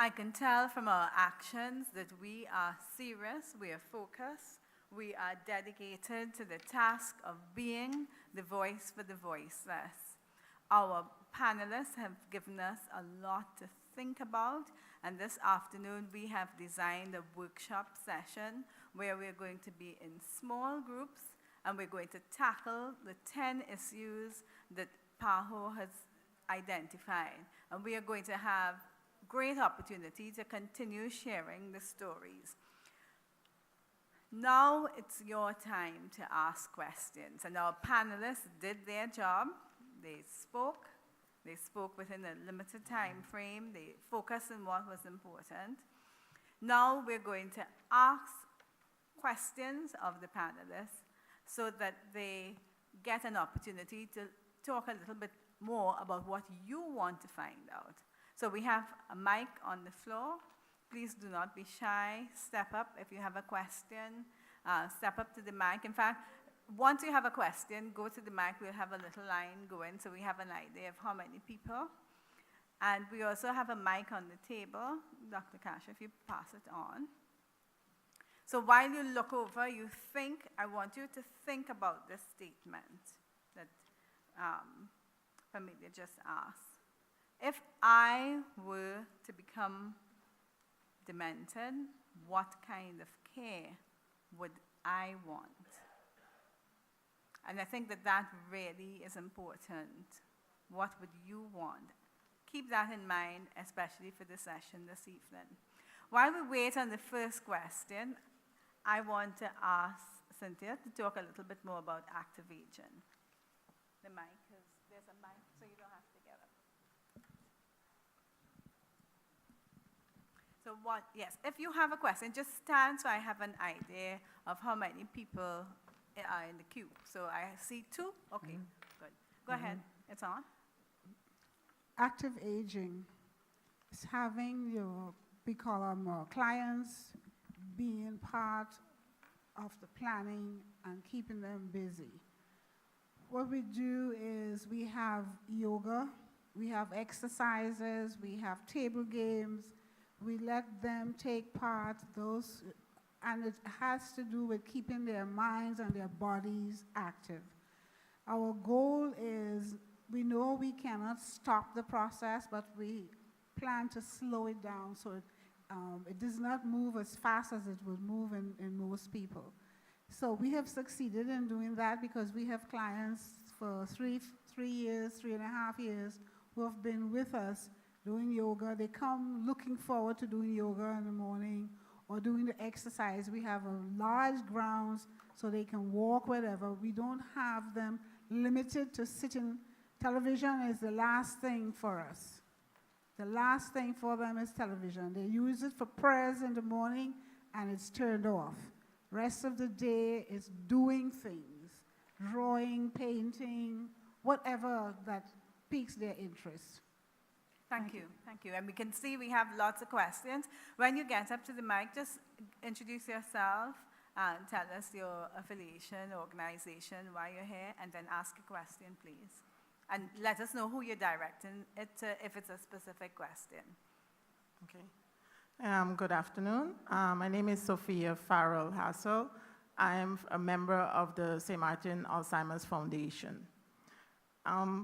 I can tell from our actions that we are serious, we are focused, we are dedicated to the task of being the voice for the voiceless. Our panelists have given us a lot to think about, and this afternoon we have designed a workshop session where we're going to be in small groups and we're going to tackle the 10 issues that PAHO has identified. And we are going to have great opportunity to continue sharing the stories. Now it's your time to ask questions, and our panelists did their job. They spoke within a limited time frame, they focused on what was important. Now we're going to ask questions of the panelists so that they get an opportunity to talk a little bit more about what you want to find out. So we have a mic on the floor. Please do not be shy. Step up if you have a question. Step up to the mic. In fact, once you have a question, go to the mic. We'll have a little line going so we have an idea of how many people. And we also have a mic on the table. Dr. Cash, if you pass it on. So while you look over, you think, I want you to think about this statement that Familia just asked. If I were to become demented, what kind of care would I want? And I think that that really is important. What would you want? Keep that in mind, especially for the session this evening. While we wait on the first question, I want to ask Cynthia to talk a little bit more about active aging. The mic there's a mic, so you don't have to get up. So yes, if you have a question, just stand so I have an idea of how many people are in the queue. So I see 2, okay, good. Go ahead, it's on. Active aging is having we call them clients being part of the planning and keeping them busy. What we do is we have yoga, we have exercises, we have table games, we let them take part, and it has to do with keeping their minds and their bodies active. Our goal is, we know we cannot stop the process, but we plan to slow it down so it does not move as fast as it would move in most people. So we have succeeded in doing that because we have clients for 3 years, 3.5 years, who have been with us doing yoga. They come looking forward to doing yoga in the morning or doing the exercise. We have a large grounds so they can walk wherever. We don't have them limited to sitting. Television is the last thing for us. The last thing for them is television. They use it for prayers in the morning and it's turned off. Rest of the day is doing things, drawing, painting, whatever that piques their interest. Thank you. And we can see we have lots of questions. When you get up to the mic, just introduce yourself and tell us your affiliation, organization, why you're here, and then ask a question, please. And let us know who you're directing it to if it's a specific question. Okay. Good afternoon. My name is Sophia Farrell Hassel. I am a member of the St. Martin Alzheimer's Foundation.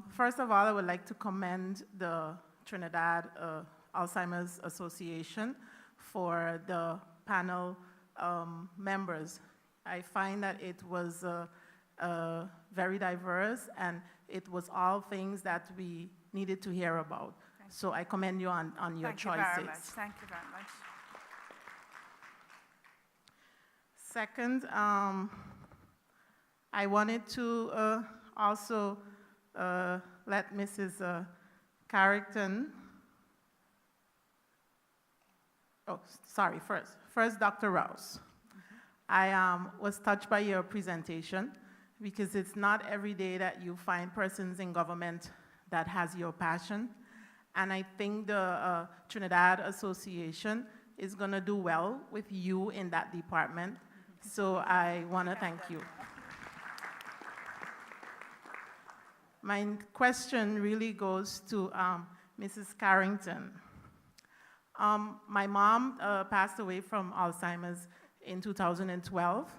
First of all, I would like to commend the Trinidad Alzheimer's Association for the panel members. I find that it was very diverse and it was all things that we needed to hear about. So I commend you on your choices. Thank you very much. Second, I wanted to also let Mrs. Carrington, first Dr. Rouse. I was touched by your presentation because it's not every day that you find persons in government that has your passion. And I think the Trinidad Association is going to do well with you in that department. So I want to thank you. My question really goes to Mrs. Carrington. My mom passed away from Alzheimer's in 2012,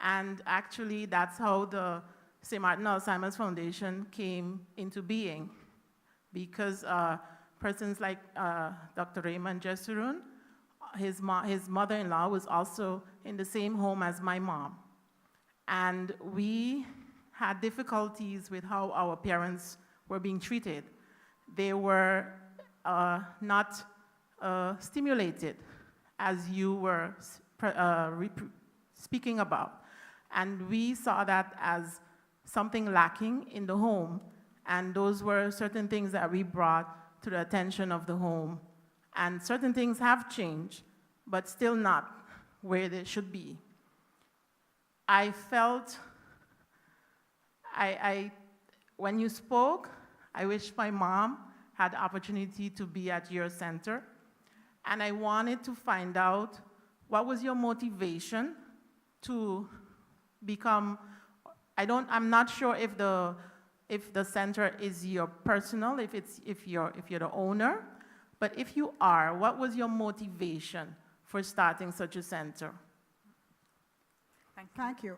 and actually that's how the St. Martin Alzheimer's Foundation came into being, because persons like Dr. Raymond Jessurun, his mother-in-law was also in the same home as my mom. And we had difficulties with how our parents were being treated. They were not stimulated, as you were speaking about. And we saw that as something lacking in the home, and those were certain things that we brought to the attention of the home. And certain things have changed, but still not where they should be. I felt, when you spoke, I wish my mom had the opportunity to be at your center, and I wanted to find out what was your motivation to become, I'm not sure if the center is your personal, if you're the owner, but if you are, what was your motivation for starting such a center? Thank you.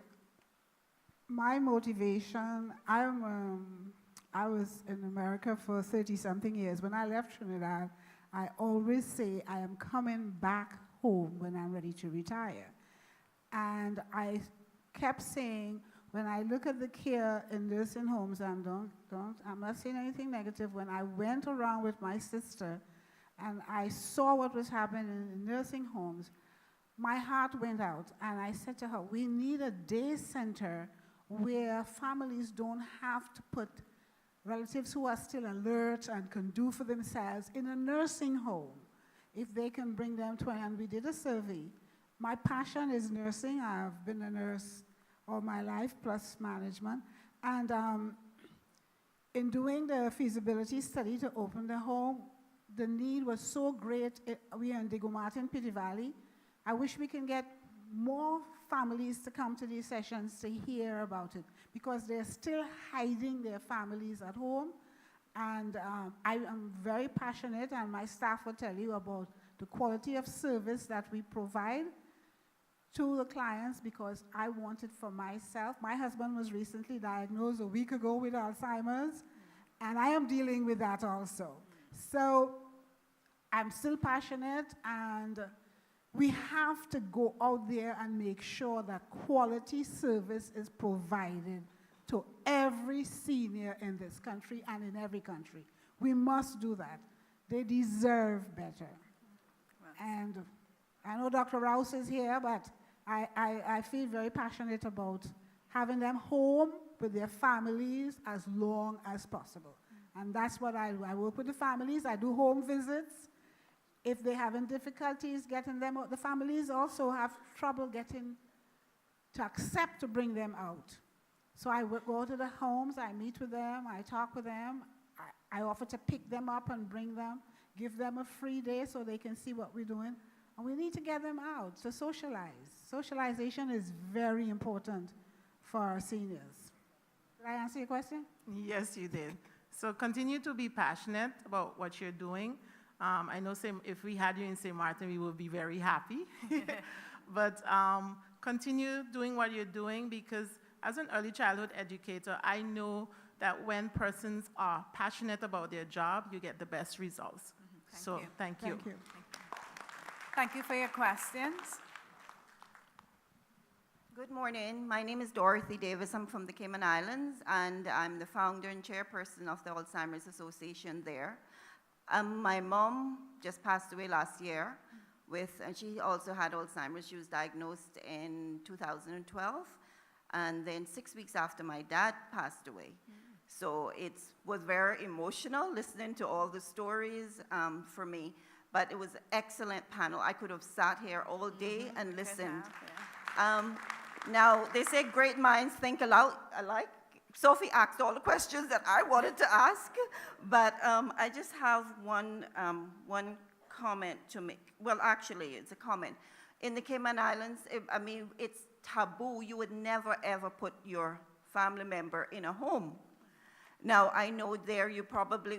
My motivation, I was in America for 30-something years. When I left Trinidad, I always say I am coming back home when I'm ready to retire. And I kept saying, when I look at the care in nursing homes, I'm not saying anything negative. When I went around with my sister and I saw what was happening in nursing homes, my heart went out, and I said to her, we need a day center where families don't have to put relatives who are still alert and can do for themselves in a nursing home. If they can bring them to, and we did a survey. My passion is nursing. I've been a nurse all my life, plus management. And in doing the feasibility study to open the home, the need was so great. We are in Diego Martin, Pity Valley. I wish we can get more families to come to these sessions to hear about it, because they're still hiding their families at home. And I am very passionate, and my staff will tell you about the quality of service that we provide to the clients, because I want it for myself. My husband was recently diagnosed a week ago with Alzheimer's, and I am dealing with that also. So I'm still passionate, and we have to go out there and make sure that quality service is provided to every senior in this country and in every country. We must do that. They deserve better. And I know Dr. Rouse is here, but I feel very passionate about having them home with their families as long as possible. And that's what I do. I work with the families. I do home visits. If they're having difficulties getting them out, the families also have trouble getting to accept to bring them out. So I go to the homes, I meet with them, I talk with them, I offer to pick them up and bring them, give them a free day so they can see what we're doing. And we need to get them out to socialize. Socialization is very important for our seniors. Did I answer your question? Yes, you did. So continue to be passionate about what you're doing. I know if we had you in St. Martin, we would be very happy. But continue doing what you're doing, because as an early childhood educator, I know that when persons are passionate about their job, you get the best results. Thank you. Thank you. Thank you for your questions. Good morning. My name is Dorothy Davis. I'm from the Cayman Islands, and I'm the founder and chairperson of the Alzheimer's Association there. My mom just passed away last year, and she also had Alzheimer's. She was diagnosed in 2012, and then 6 weeks after my dad passed away. So it was very emotional listening to all the stories for me, but it was an excellent panel. I could have sat here all day and listened. Now, they say great minds think alike. Sophie asked all the questions that I wanted to ask, but I just have one comment to make. Well, actually, it's a comment. In the Cayman Islands, it's taboo. You would never, ever put your family member in a home. Now, I know there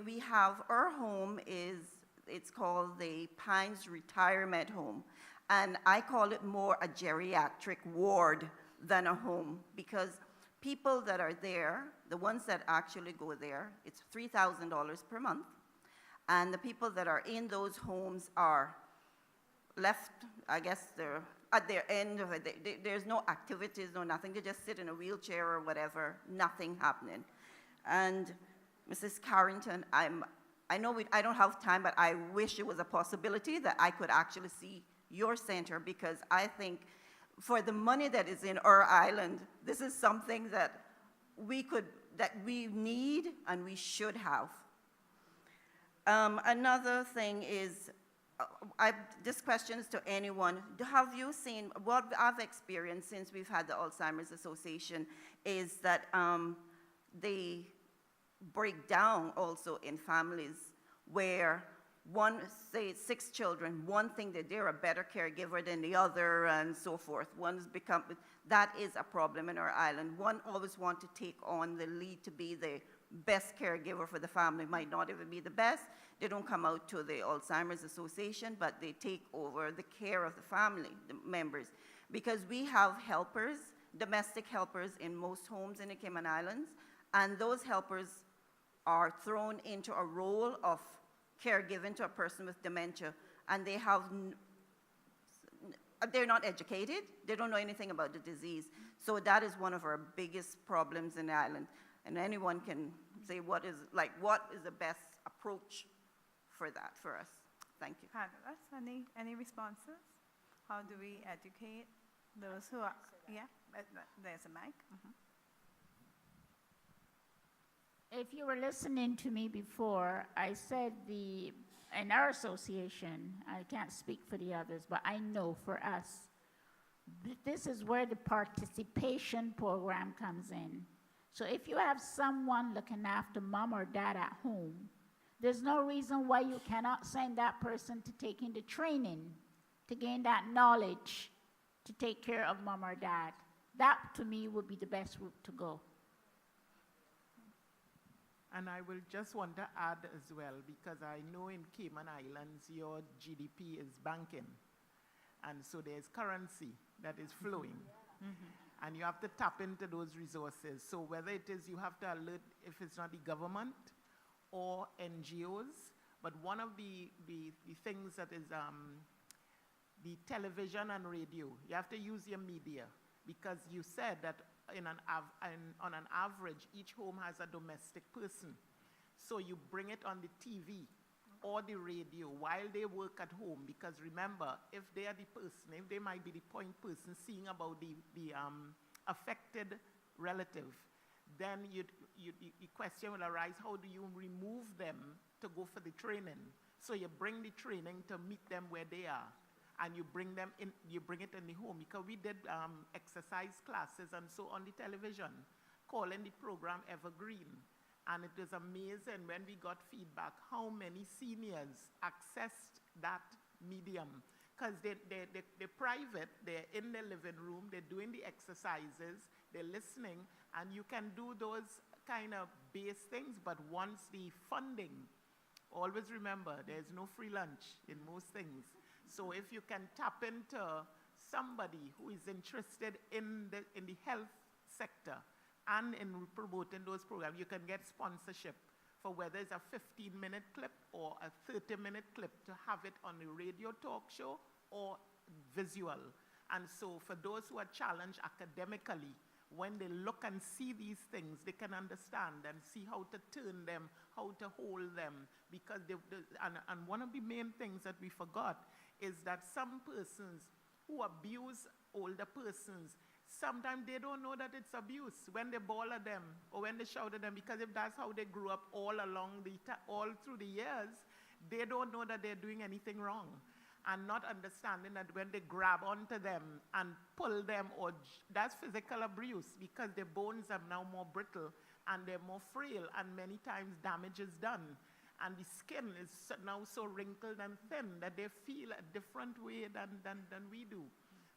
we have, our home is It's called the Pines Retirement Home. And I call it more a geriatric ward than a home, because people that are there, the ones that actually go there, it's $3,000 per month. And the people that are in those homes are left, I guess they're at their end of it. There's no activities, no nothing. They just sit in a wheelchair or whatever, nothing happening. And Mrs. Carrington, I know I don't have time, but I wish it was a possibility that I could actually see your center, because I think for the money that is in our island, this is something that we need and we should have. Another thing is, this question is to anyone. Have you seen, what I've experienced since we've had the Alzheimer's Association is that they break down also in families where one, say 6 children, one think that they're a better caregiver than the other and so forth. That is a problem in our island. One always want to take on the lead to be the best caregiver for the family. Might not even be the best. They don't come out to the Alzheimer's Association, but they take over the care of the family, the members. Because we have helpers, domestic helpers in most homes in the Cayman Islands, and those helpers are thrown into a role of caregiving to a person with dementia, and they're not educated, they don't know anything about the disease. So that is one of our biggest problems in the island. And anyone can say what is the best approach for that for us. Thank you. Panelists, any responses? How do we educate those who are, yeah, there's a mic. If you were listening to me before, I said in our association, I can't speak for the others, but I know for us, this is where the participation program comes in. So if you have someone looking after mom or dad at home, there's no reason why you cannot send that person to take in the training, to gain that knowledge, to take care of mom or dad. That, to me, would be the best route to go. And I will just want to add as well, because I know in Cayman Islands, your GDP is banking. And so there's currency that is flowing. And you have to tap into those resources. So whether it is you have to alert, if it's not the government or NGOs, but one of the things that is the television and radio, you have to use your media, because you said that on an average, each home has a domestic person. So you bring it on the TV or the radio while they work at home, because remember, if they are the person, if they might be the point person seeing about the affected relative, then the question will arise, how do you remove them to go for the training? So you bring the training to meet them where they are, and you bring them in, you bring it in the home, because we did exercise classes and so on the television, calling the program Evergreen. And it was amazing when we got feedback how many seniors accessed that medium. Because they're private, they're in their living room, they're doing the exercises, they're listening, and you can do those kind of base things, but once the funding, always remember, there's no free lunch in most things. So if you can tap into somebody who is interested in the health sector, and in promoting those programs, you can get sponsorship for whether it's a 15-minute clip or a 30-minute clip to have it on a radio talk show or visual. And so for those who are challenged academically, when they look and see these things, they can understand and see how to turn them, how to hold them. Because and one of the main things that we forgot is that some persons who abuse older persons, sometimes they don't know that it's abuse when they bawl at them or when they shout at them, because if that's how they grew up all through the years, they don't know that they're doing anything wrong, and not understanding that when they grab onto them and pull them, that's physical abuse, because their bones are now more brittle and they're more frail, and many times damage is done. And the skin is now so wrinkled and thin that they feel a different way than we do.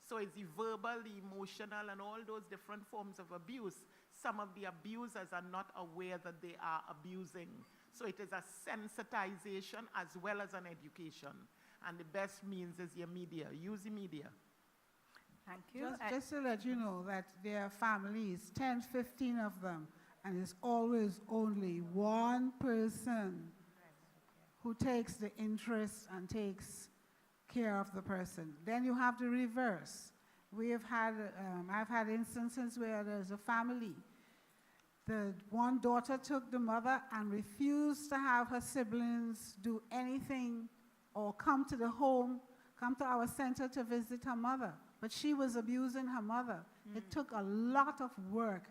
So it's the verbal, the emotional, and all those different forms of abuse. Some of the abusers are not aware that they are abusing. So it is a sensitization as well as an education. And the best means is your media. Use the media. Thank you. Just to let you know that there are families, 10, 15 of them, and it's always only one person who takes the interest and takes care of the person. Then you have the reverse. I've had instances where there's a family. The one daughter took the mother and refused to have her siblings do anything or come to the home, come to our center to visit her mother. But she was abusing her mother. It took a lot of work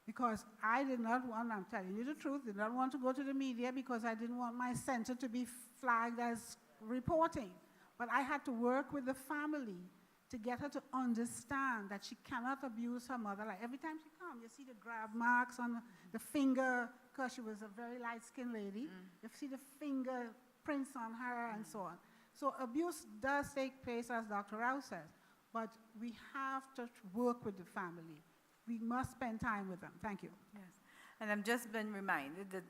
because I did not want, I'm telling you the truth, did not want to go to the media because I didn't want my center to be flagged as reporting. But I had to work with the family to get her to understand that she cannot abuse her mother. Like every time she comes, you see the grab marks on the finger, because she was a very light-skinned lady. You see the finger prints on her and so on. So abuse does take place, as Dr. Rao says, but we have to work with the family. We must spend time with them. Thank you. Yes. And I've just been reminded that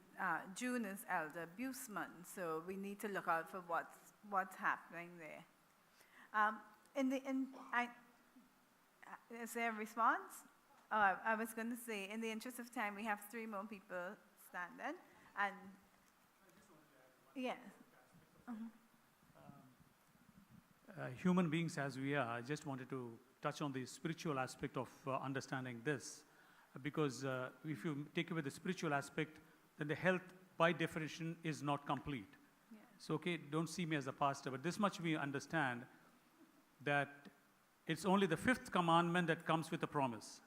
June is Elder Abuse Month, so we need to look out for what's happening there. Is there a response? I was going to say, in the interest of time, we have 3 more people standing. And yes. Human beings as we are, I just wanted to touch on the spiritual aspect of understanding this. Because if you take away the spiritual aspect, then the health, by definition, is not complete. Yes. So, okay, don't see me as a pastor, but this much we understand that it's only the 5th commandment that comes with a promise,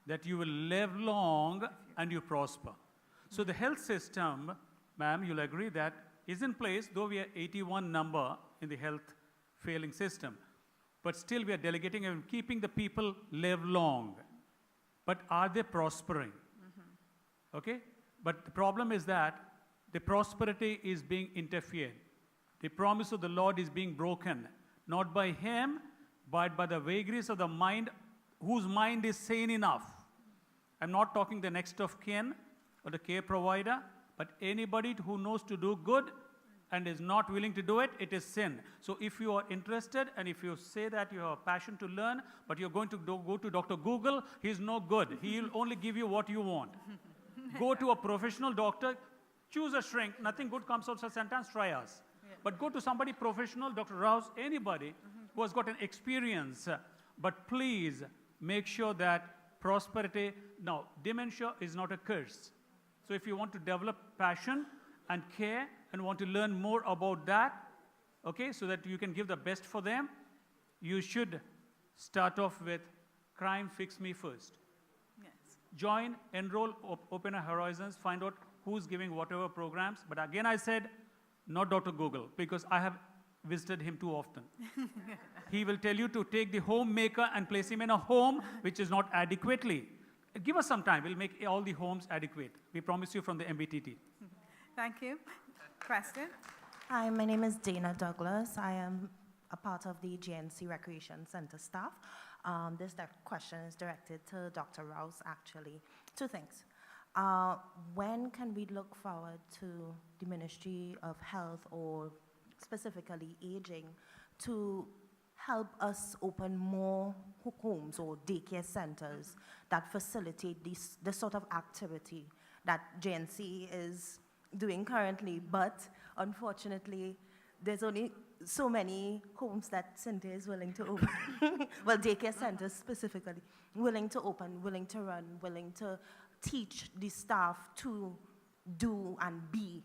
that you will live long and you prosper. So the health system, ma'am, you'll agree that is in place, though we are 81 number in the health failing system, but still we are delegating and keeping the people live long. But are they prospering? Okay? But the problem is that the prosperity is being interfered. The promise of the Lord is being broken, not by him, but by the vagaries of the mind, whose mind is sane enough. I'm not talking the next of kin or the care provider, but anybody who knows to do good and is not willing to do it, it is sin. So if you are interested and if you say that you have a passion to learn, but you're going to go to Dr. Google, he's no good. He'll only give you what you want. Go to a professional doctor, choose a shrink, nothing good comes out of a sentence, try us. Yeah. But go to somebody professional, Dr. Rouse, anybody who has got an experience. But please make sure that prosperity, now dementia is not a curse. So if you want to develop passion and care and want to learn more about that, okay, so that you can give the best for them, you should start off with Crime Fix Me First. Yes. Join, enroll, open a horizons, find out who's giving whatever programs. But again, I said, not Dr. Google, because I have visited him too often. He will tell you to take the homemaker and place him in a home which is not adequately. Give us some time. We'll make all the homes adequate. We promise you from the MBTT. Thank you. Question? Hi, my name is Dana Douglas. I am a part of the GNC Recreation Center staff. This question is directed to Dr. Rouse, actually. 2 things. When can we look forward to the Ministry of Health, or specifically aging, to help us open more homes or daycare centers that facilitate this sort of activity that GNC is doing currently, but unfortunately, there's only so many homes that Cynthia is willing to open, well, daycare centers specifically, willing to open, willing to run, willing to teach the staff to do and be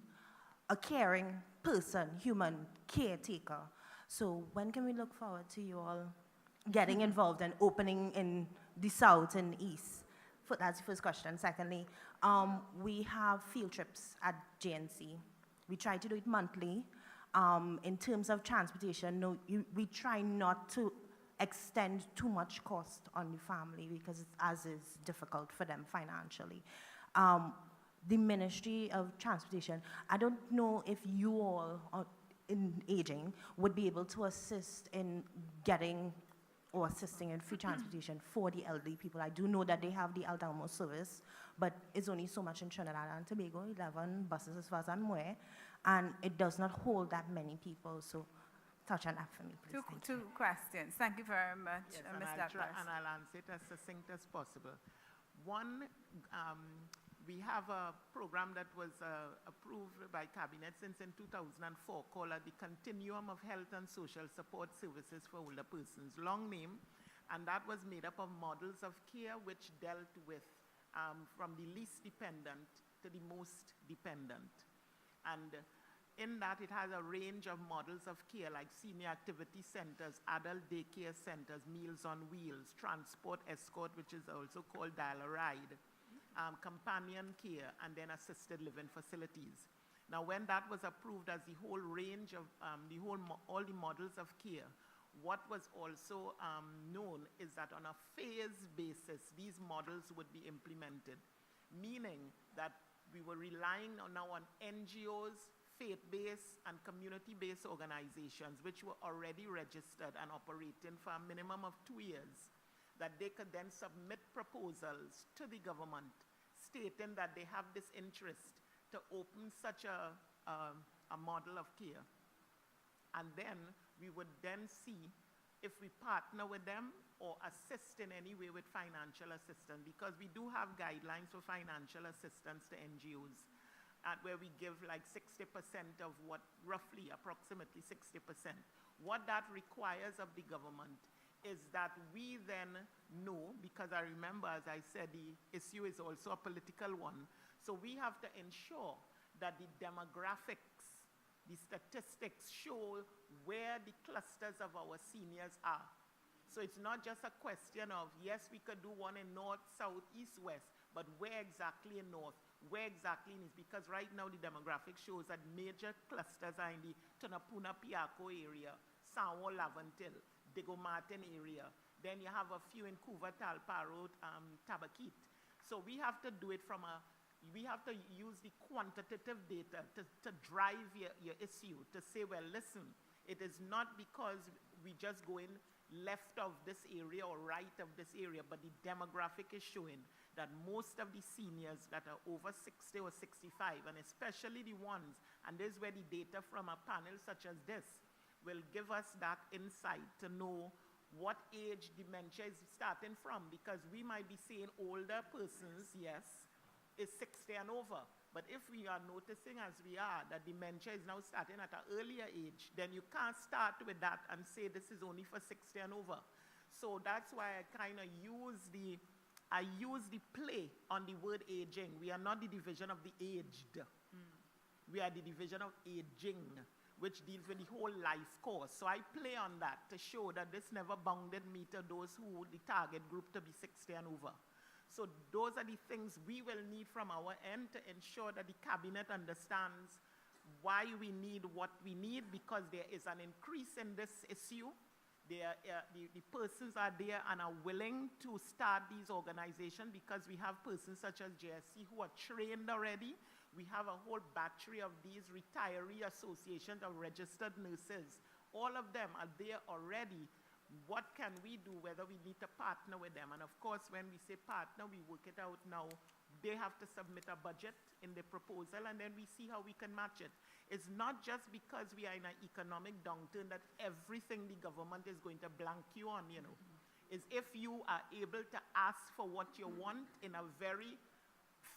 a caring person, human caretaker. So when can we look forward to you all getting involved and opening in the South and East? That's the first question. Secondly, we have field trips at JNC. We try to do it monthly. In terms of transportation, we try not to extend too much cost on the family because it's as is difficult for them financially. The Ministry of Transportation, I don't know if you all in aging would be able to assist in getting or assisting in free transportation for the elderly people. I do know that they have the Aldamo service, but it's only so much in Trinidad and Tobago, 11 buses as far as I'm aware, and it does not hold that many people. So touch on that for me, please. Thank you. Two questions. Thank you very much, Yes, Ms. and Douglas. I'll answer it as succinct as possible. One, we have a program that was approved by Cabinet since in 2004 called the Continuum of Health and Social Support Services for Older Persons, long name, and that was made up of models of care which dealt with from the least dependent to the most dependent. And in that, it has a range of models of care like senior activity centers, adult daycare centers, meals on wheels, transport escort, which is also called dial-a-ride, companion care, and then assisted living facilities. Now, when that was approved as the whole range of, all the models of care, what was also known is that on a phased basis, these models would be implemented, meaning that we were relying now on NGOs, faith-based and community-based organizations, which were already registered and operating for a minimum of 2 years, that they could then submit proposals to the government stating that they have this interest to open such a model of care. And then we would then see if we partner with them or assist in any way with financial assistance, because we do have guidelines for financial assistance to NGOs, where we give like 60% of what, roughly, approximately 60%. What that requires of the government is that we then know, because I remember, as I said, the issue is also a political one, so we have to ensure that the demographics, the statistics show where the clusters of our seniors are. So it's not just a question of, yes, we could do one in north, south, east, west, but where exactly in north, where exactly in east, because right now the demographic shows that major clusters are in the Tunapuna Piako area, Sanwo Lavantil, Digo Martin area. Then you have a few in Couva, Talparo, Tabakit. So we have to do it from we have to use the quantitative data to drive your issue, to say, well, listen, it is not because we just go in left of this area or right of this area, but the demographic is showing that most of the seniors that are over 60 or 65, and especially the ones, and this is where the data from a panel such as this will give us that insight to know what age dementia is starting from, because we might be saying older persons, yes, is 60 and over. But if we are noticing, as we are, that dementia is now starting at an earlier age, then you can't start with that and say this is only for 60 and over. So that's why I kind of use the play on the word aging. We are not the division of the aged. We are the division of aging, which deals with the whole life course. So I play on that to show that this never bounded me to those who, the target group, to be 60 and over. So those are the things we will need from our end to ensure that the cabinet understands why we need what we need, because there is an increase in this issue. The persons are there and are willing to start these organizations, because we have persons such as JSC who are trained already. We have a whole battery of these retiree associations of registered nurses. All of them are there already. What can we do, whether we need to partner with them? And of course, when we say partner, we work it out now. They have to submit a budget in the proposal, and then we see how we can match it. It's not just because we are in an economic downturn that everything the government is going to blank you on, you know. It's if you are able to ask for what you want in a very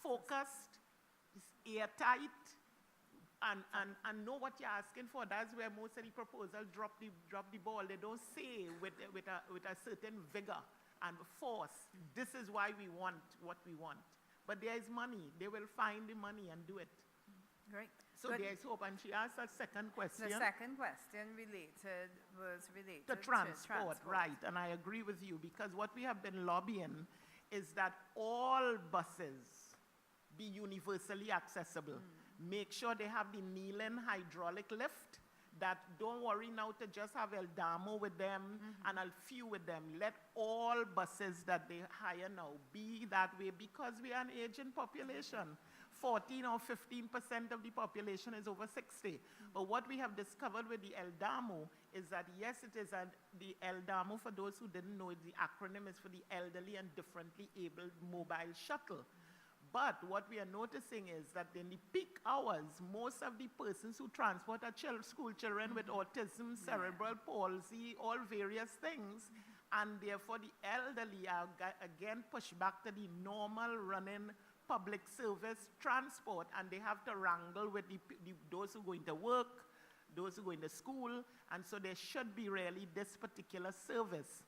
focused, airtight, and know what you're asking for. That's where most of the proposals drop the ball. They don't say with a certain vigor and force, this is why we want what we want. But there is money. They will find the money and do it. Great. So Good. there is hope. And she asked a second question. The second question was related To transport, right. And I agree with you, because what we have been lobbying is that all buses be universally accessible. Make sure they have the kneeling hydraulic lift. That don't worry now to just have El Damo with them and a few with them. Let all buses that they hire now be that way, because we are an aging population. 14 or 15% of the population is over 60. But what we have discovered with the ELDAMO is that, yes, it is the ELDAMO, for those who didn't know it, the acronym is for the Elderly and Differently Abled Mobile Shuttle. But what we are noticing is that in the peak hours, most of the persons who transport are school children with autism, cerebral palsy, all various things, and therefore the elderly are again pushed back to the normal running public service transport, and they have to wrangle with those who go into work, those who go into school, and so there should be really this particular service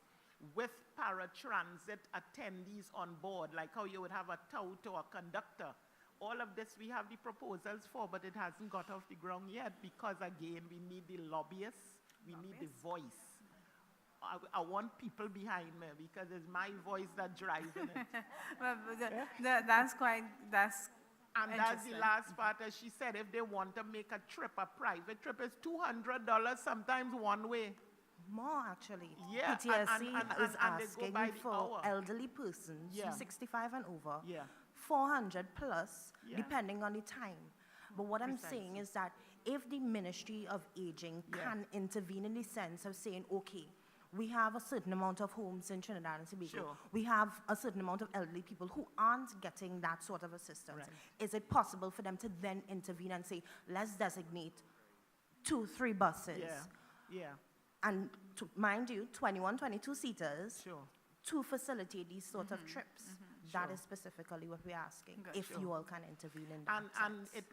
with paratransit attendees on board, like how you would have a tout or a conductor. All of this we have the proposals for, but it hasn't got off the ground yet because, again, we need the lobbyists, we need the voice. I want people behind me because it's my voice that's driving it. Well, that's And that's the last part, as she said, if they want to make a trip, a private trip, is $200 sometimes one way. More, actually. Yeah, PTSD is and they go by asking the for hour. elderly persons, Yeah. 65 and over, Yeah. 400 plus, Yeah. depending on the time. But what I'm saying Precisely. is that if the Ministry of Aging Yeah. can intervene in the sense of saying, okay, we have a certain amount of homes in Trinidad and Tobago. Sure. We have a certain amount of elderly people who aren't getting that sort of assistance. Right. Is it possible for them to then intervene and say, let's designate 2-3 buses? Yeah, yeah, And mind you, 21, 22 seaters sure. to facilitate these sort of trips. That Sure. is specifically what we're asking, Good. if Sure. you all can intervene in that And sense.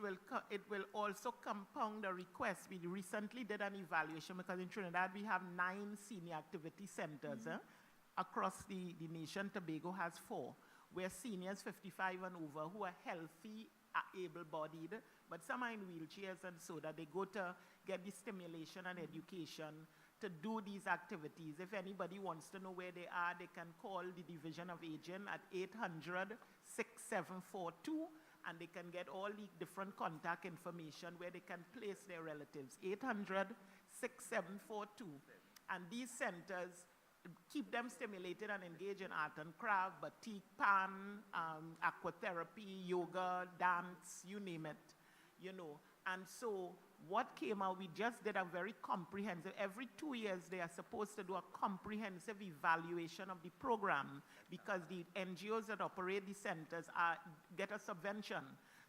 it will also compound a request. We recently did an evaluation because in Trinidad we have 9 senior activity centers. Across the nation, Tobago has 4, where seniors 55 and over who are healthy, are able-bodied, but some are in wheelchairs and so that they go to get the stimulation and education to do these activities. If anybody wants to know where they are, they can call the Division of Aging at 800-6742, and they can get all the different contact information where they can place their relatives. 800-6742. And these centers keep them stimulated and engaged in art and craft, batik, pan, aquatherapy, yoga, dance, you name it, you know. And so what came out, we just did a very comprehensive, every 2 years they are supposed to do a comprehensive evaluation of the program because the NGOs that operate the centers get a subvention.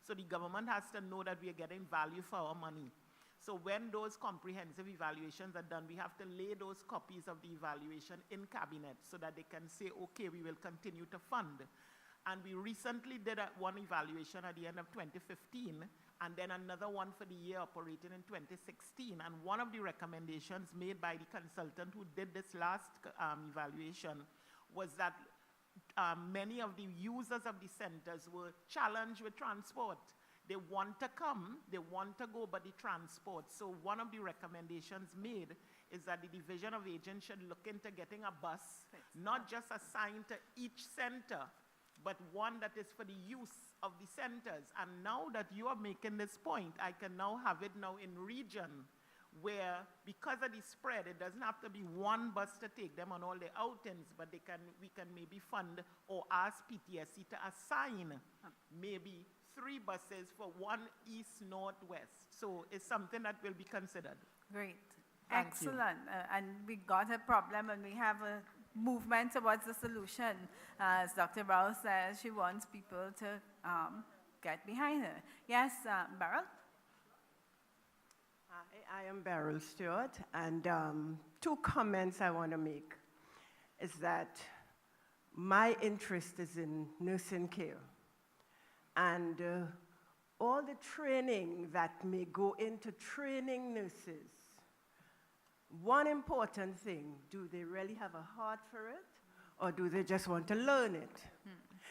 So the government has to know that we are getting value for our money. So when those comprehensive evaluations are done, we have to lay those copies of the evaluation in cabinet so that they can say, okay, we will continue to fund. And we recently did one evaluation at the end of 2015, and then another one for the year operating in 2016. And one of the recommendations made by the consultant who did this last evaluation was that many of the users of the centers were challenged with transport. They want to come, they want to go, but the transport. So one of the recommendations made is that the Division of Aging should look into getting a bus, not just assigned to each center, but one that is for the use of the centers. And now that you are making this point, I can now have it now in region where, because of the spread, it doesn't have to be one bus to take them on all the outings, but we can maybe fund or ask PTSC to assign maybe 3 buses for one east, north, west. So it's something that will be considered. Great. Thank you. Excellent. And we got a problem and we have a movement towards the solution. As Dr. Rouse says, she wants people to get behind her. Yes, Beryl? Hi, I am Beryl Stewart, and 2 comments I want to make is that my interest is in nursing care. And all the training that may go into training nurses, one important thing, do they really have a heart for it, or do they just want to learn it?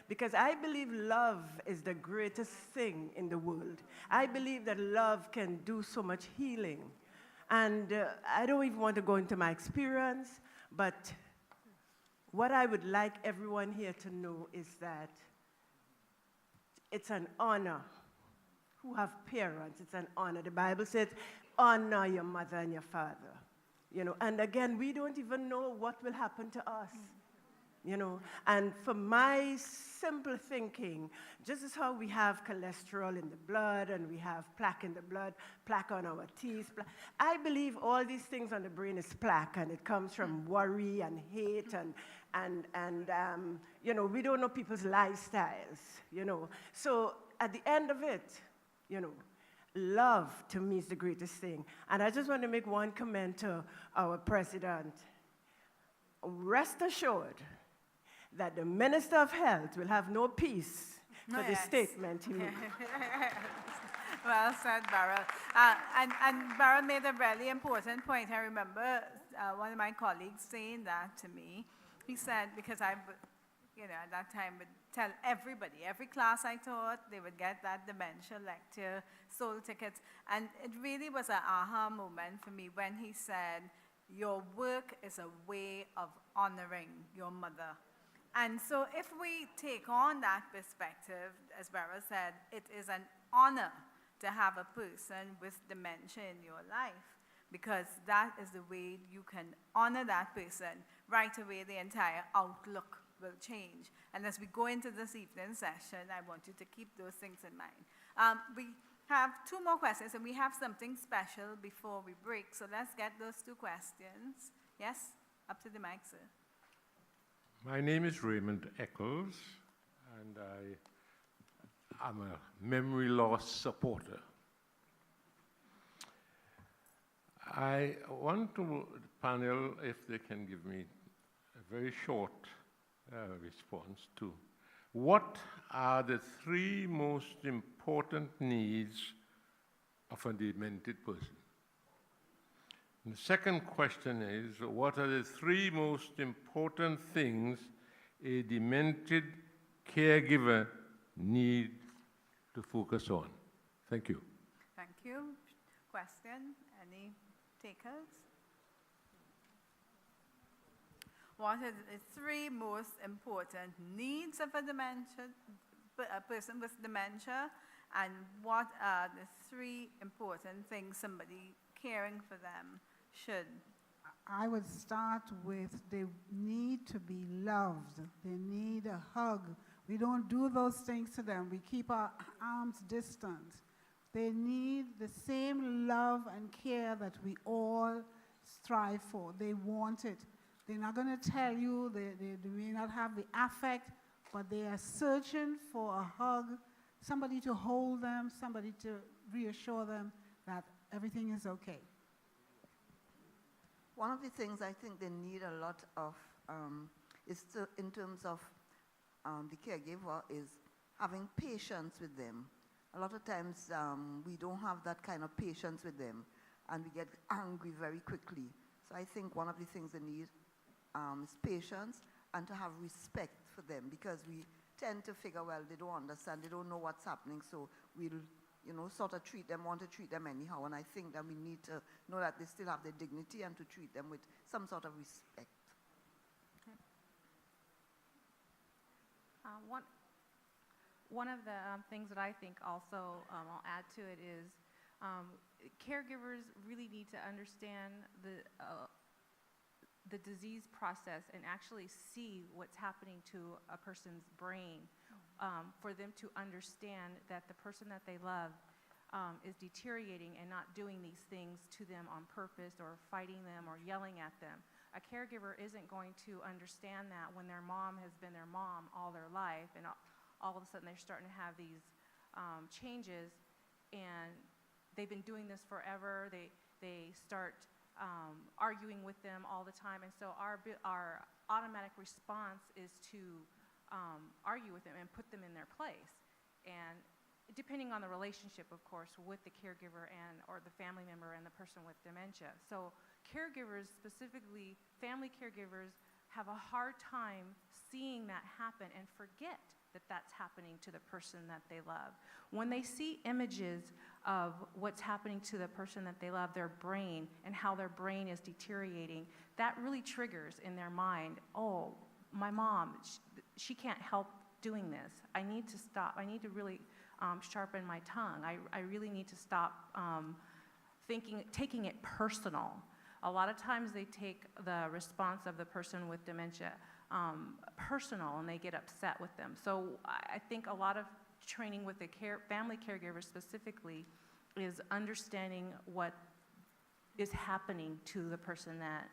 Because I believe love is the greatest thing in the world. I believe that love can do so much healing. And I don't even want to go into my experience, but what I would like everyone here to know is that it's an honor who have parents. It's an honor. The Bible says, honor your mother and your father. You know, and again, we don't even know what will happen to us. you know. And for my simple thinking, just as how we have cholesterol in the blood and we have plaque in the blood, plaque on our teeth, I believe all these things on the brain is plaque, and it comes from worry and hate and you know, we don't know people's lifestyles, you know. So at the end of it, you know, love to me is the greatest thing. And I just want to make one comment to our president. Rest assured that the Minister of Health will have no peace for the statement he made. Well said, Beryl. And Beryl made a really important point. I remember one of my colleagues saying that to me. He said, because I, you know, at that time would tell everybody, every class I taught, they would get that dementia lecture, sold tickets. And it really was an aha moment for me when he said, your work is a way of honoring your mother. And so if we take on that perspective, as Beryl said, it is an honor to have a person with dementia in your life, because that is the way you can honor that person. Right away, the entire outlook will change. And as we go into this evening session, I want you to keep those things in mind. We have 2 more questions, and we have something special before we break. So let's get those 2 questions. Yes? Up to the mic, sir. My name is Raymond Eccles, and I am a memory loss supporter. I want to the panel, if they can give me a very short response to what are the 3 most important needs of a demented person. And the second question is, what are the 3 most important things a demented caregiver needs to focus on? Thank you. Thank you. Question? Any takers? What are the 3 most important needs of a person with dementia, and what are the 3 important things somebody caring for them should? I would start with they need to be loved. They need a hug. We don't do those things to them. We keep our arms distant. They need the same love and care that we all strive for. They want it. They're not going to tell you, they may not have the affect, but they are searching for a hug, somebody to hold them, somebody to reassure them that everything is okay. One of the things I think they need a lot of in terms of the caregiver is having patience with them. A lot of times we don't have that kind of patience with them, and we get angry very quickly. So I think one of the things they need is patience and to have respect for them, because we tend to figure, well, they don't understand, they don't know what's happening, so we'll, you know, sort of want to treat them anyhow. And I think that we need to know that they still have their dignity and to treat them with some sort of respect. One of the things that I think also I'll add to it is caregivers really need to understand the disease process and actually see what's happening to a person's brain, for them to understand that the person that they love is deteriorating and not doing these things to them on purpose or fighting them or yelling at them. A caregiver isn't going to understand that when their mom has been their mom all their life, and all of a sudden they're starting to have these changes, and they've been doing this forever. They start arguing with them all the time, and so our automatic response is to argue with them and put them in their place. And depending on the relationship, of course, with the caregiver or the family member and the person with dementia. So caregivers, specifically family caregivers, have a hard time seeing that happen and forget that that's happening to the person that they love. When they see images of what's happening to the person that they love, their brain, and how their brain is deteriorating, that really triggers in their mind, oh, my mom, she can't help doing this. I need to stop. I need to really sharpen my tongue. I really need to stop taking it personal. A lot of times they take the response of the person with dementia personal and they get upset with them. So I think a lot of training with the family caregivers specifically is understanding what is happening to the person that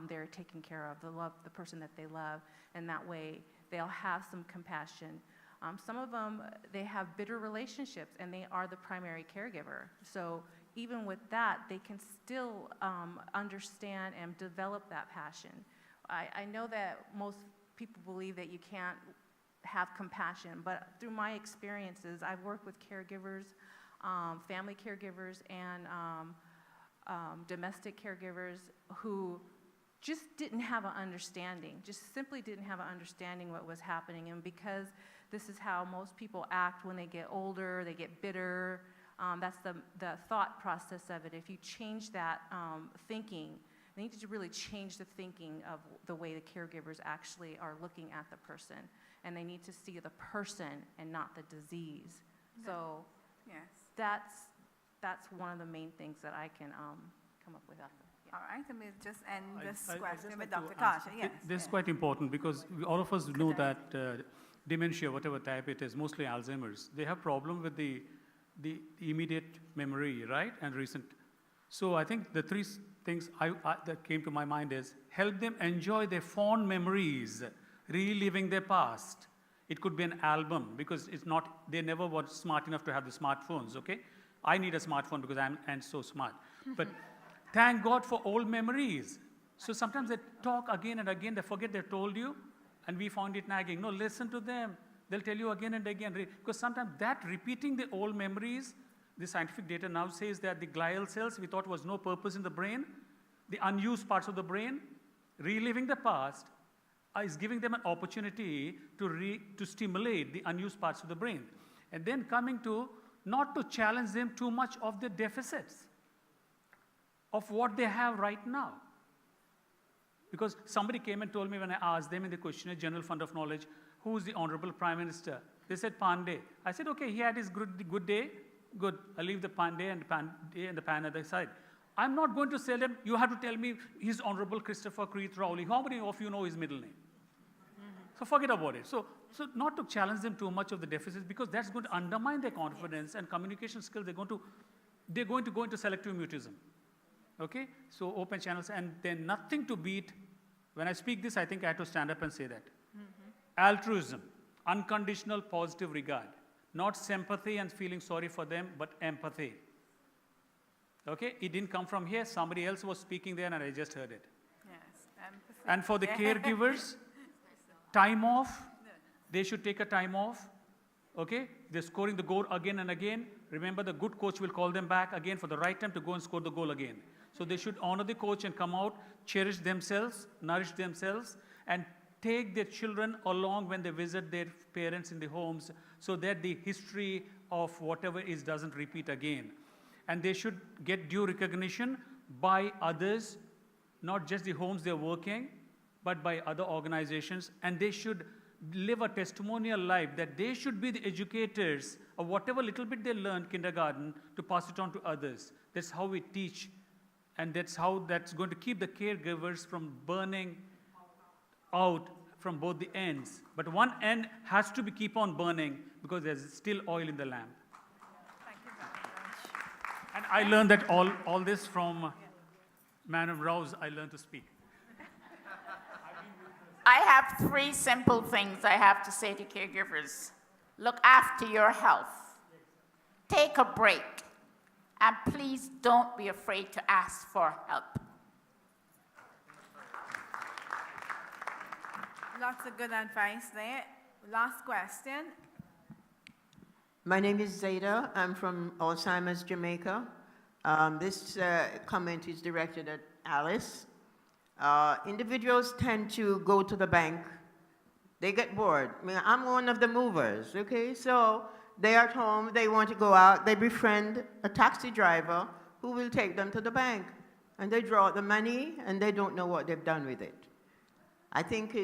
they're taking care of, the person that they love, and that way they'll have some compassion. Some of them, they have bitter relationships and they are the primary caregiver. So even with that, they can still understand and develop that passion. I know that most people believe that you can't have compassion, but through my experiences, I've worked with caregivers, family caregivers, and domestic caregivers who just didn't have an understanding, just simply didn't have an understanding what was happening. And because this is how most people act when they get older, they get bitter, that's the thought process of it. If you change that thinking, they need to really change the thinking of the way the caregivers actually are looking at the person. And they need to see the person and not the disease. So Yes. that's one of the main things that I can come up with. All right, and we'll just end this I question just with like to Dr. answer. Kasha. Yes. This is yes. quite important because all of us know that dementia, whatever type it is, mostly Alzheimer's, they have problem with the immediate memory, right, and recent. So I think the three things that came to my mind is help them enjoy their fond memories, reliving their past. It could be an album because they never were smart enough to have the smartphones, okay? I need a smartphone because I'm so smart. But thank God for old memories. So sometimes they talk again and again, they forget they told you, and we found it nagging. No, listen to them. They'll tell you again and again. Because sometimes that repeating the old memories, the scientific data now says that the glial cells we thought was no purpose in the brain, the unused parts of the brain, reliving the past, is giving them an opportunity to stimulate the unused parts of the brain. And then coming to not to challenge them too much of the deficits of what they have right now. Because somebody came and told me when I asked them in the questionnaire, General Fund of Knowledge, who's the Honorable Prime Minister? They said Pandey. I said, okay, he had his good day. Good, I'll leave the Pandey and the pan at the side. I'm not going to tell them, you have to tell me His Honorable Christopher Creeth Rowley. How many of you know his middle name? So forget about it. So not to challenge them too much of the deficits because that's going to undermine their confidence and communication skills. They're going to go into selective mutism. Okay? So open channels, and then nothing to beat. When I speak this, I think I have to stand up and say that. Altruism, unconditional positive regard. Not sympathy and feeling sorry for them, but empathy. Okay? It didn't come from here. Somebody else was speaking there and I just heard it. Yes. Empathy. And for the caregivers, time off. They should take a time off. Okay? They're scoring the goal again and again. Remember, the good coach will call them back again for the right time to go and score the goal again. So they should honor the coach and come out, cherish themselves, nourish themselves, and take their children along when they visit their parents in the homes so that the history of whatever is doesn't repeat again. And they should get due recognition by others, not just the homes they're working, but by other organizations. And they should live a testimonial life that they should be the educators of whatever little bit they learned kindergarten to pass it on to others. That's how we teach. And that's going to keep the caregivers from burning out from both the ends. But one end has to keep on burning because there's still oil in the lamp. Thank you very much. And I learned that all this from Madam Rouse, I learned to speak. I have 3 simple things I have to say to caregivers. Look after your health. Take a break. And please don't be afraid to ask for help. Lots of good advice there. Last question. My name is Zeta. I'm from Alzheimer's Jamaica. This comment is directed at Alice. Individuals tend to go to the bank. They get bored. I mean, I'm one of the movers, okay? So they're at home, they want to go out, they befriend a taxi driver who will take them to the bank. And they draw out the money and they don't know what they've done with it. I think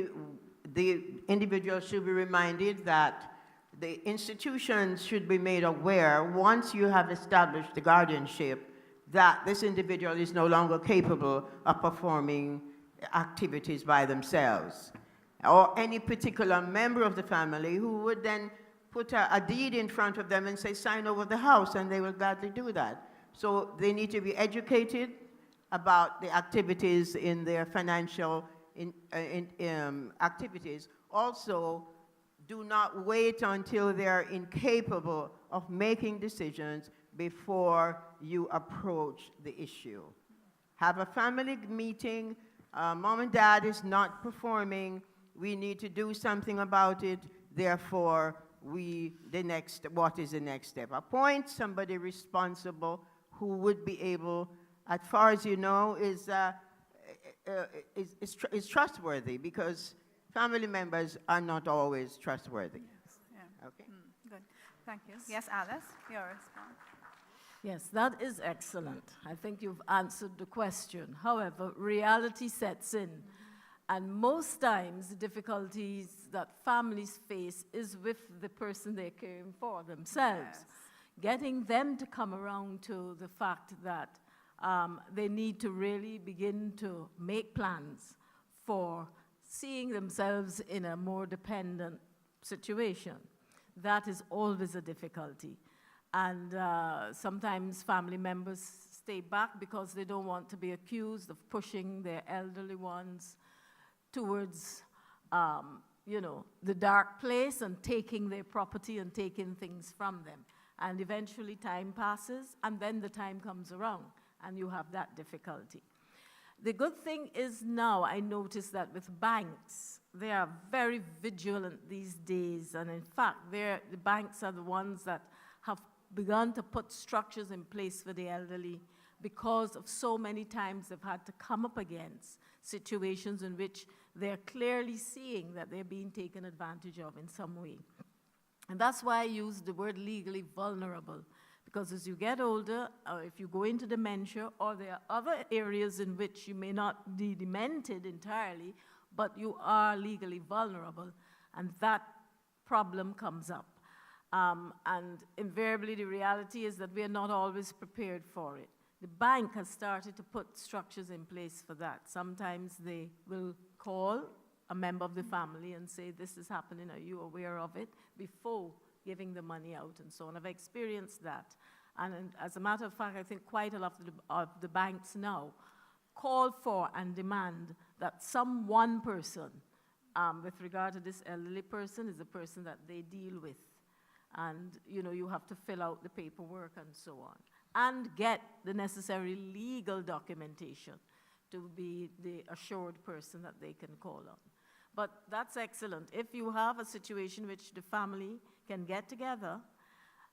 the individual should be reminded that the institutions should be made aware once you have established the guardianship that this individual is no longer capable of performing activities by themselves. or any particular member of the family who would then put a deed in front of them and say, sign over the house, and they will gladly do that. So they need to be educated about the activities in their financial activities. Also, do not wait until they're incapable of making decisions before you approach the issue. Have a family meeting. Mom and dad is not performing. We need to do something about it. Therefore, what is the next step? Appoint somebody responsible who would be able, as far as you know, is trustworthy, because family members are not always trustworthy. Yes, yeah. Okay. Good. Thank you. Yes, Alice, your response. Yes, that is excellent. I think you've answered the question. However, reality sets in. And most times, the difficulties that families face is with the person they're caring for themselves. Yes. Getting them to come around to the fact that they need to really begin to make plans for seeing themselves in a more dependent situation. That is always a difficulty. And sometimes family members stay back because they don't want to be accused of pushing their elderly ones towards, the dark place and taking their property and taking things from them. And eventually time passes, and then the time comes around, and you have that difficulty. The good thing is now I notice that with banks, they are very vigilant these days, and in fact, the banks are the ones that have begun to put structures in place for the elderly because of so many times they've had to come up against situations in which they're clearly seeing that they're being taken advantage of in some way. And that's why I use the word legally vulnerable, because as you get older, or if you go into dementia, or there are other areas in which you may not be demented entirely, but you are legally vulnerable, and that problem comes up. And invariably, the reality is that we are not always prepared for it. The bank has started to put structures in place for that. Sometimes they will call a member of the family and say, this is happening, are you aware of it, before giving the money out and so on. I've experienced that. And as a matter of fact, I think quite a lot of the banks now call for and demand that one person, with regard to this elderly person, is the person that they deal with. And, you have to fill out the paperwork and so on. And get the necessary legal documentation to be the assured person that they can call on. But that's excellent. If you have a situation which the family can get together,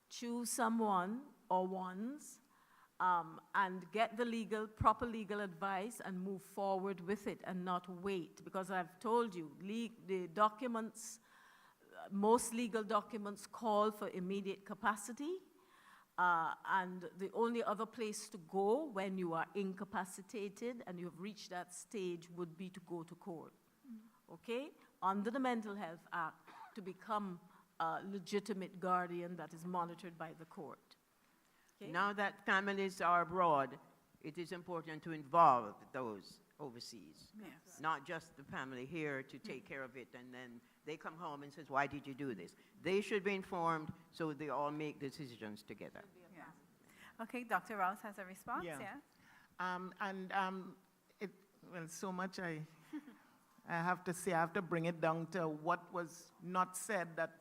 choose someone or ones, and get the proper legal advice and move forward with it and not wait. Because I've told you, the documents, most legal documents call for immediate capacity, and the only other place to go when you are incapacitated and you have reached that stage would be to go to court, okay? Under the Mental Health Act, to become a legitimate guardian that is monitored by the court. Okay? Now that families are abroad, it is important to involve those overseas. Yes. Not just the family here to take care of it, and then they come home and says, why did you do this? They should be informed so they all make decisions together. Yeah. Okay, Dr. Rouse has a response, Yeah. So much I have to say, I have to bring it down to what was not said that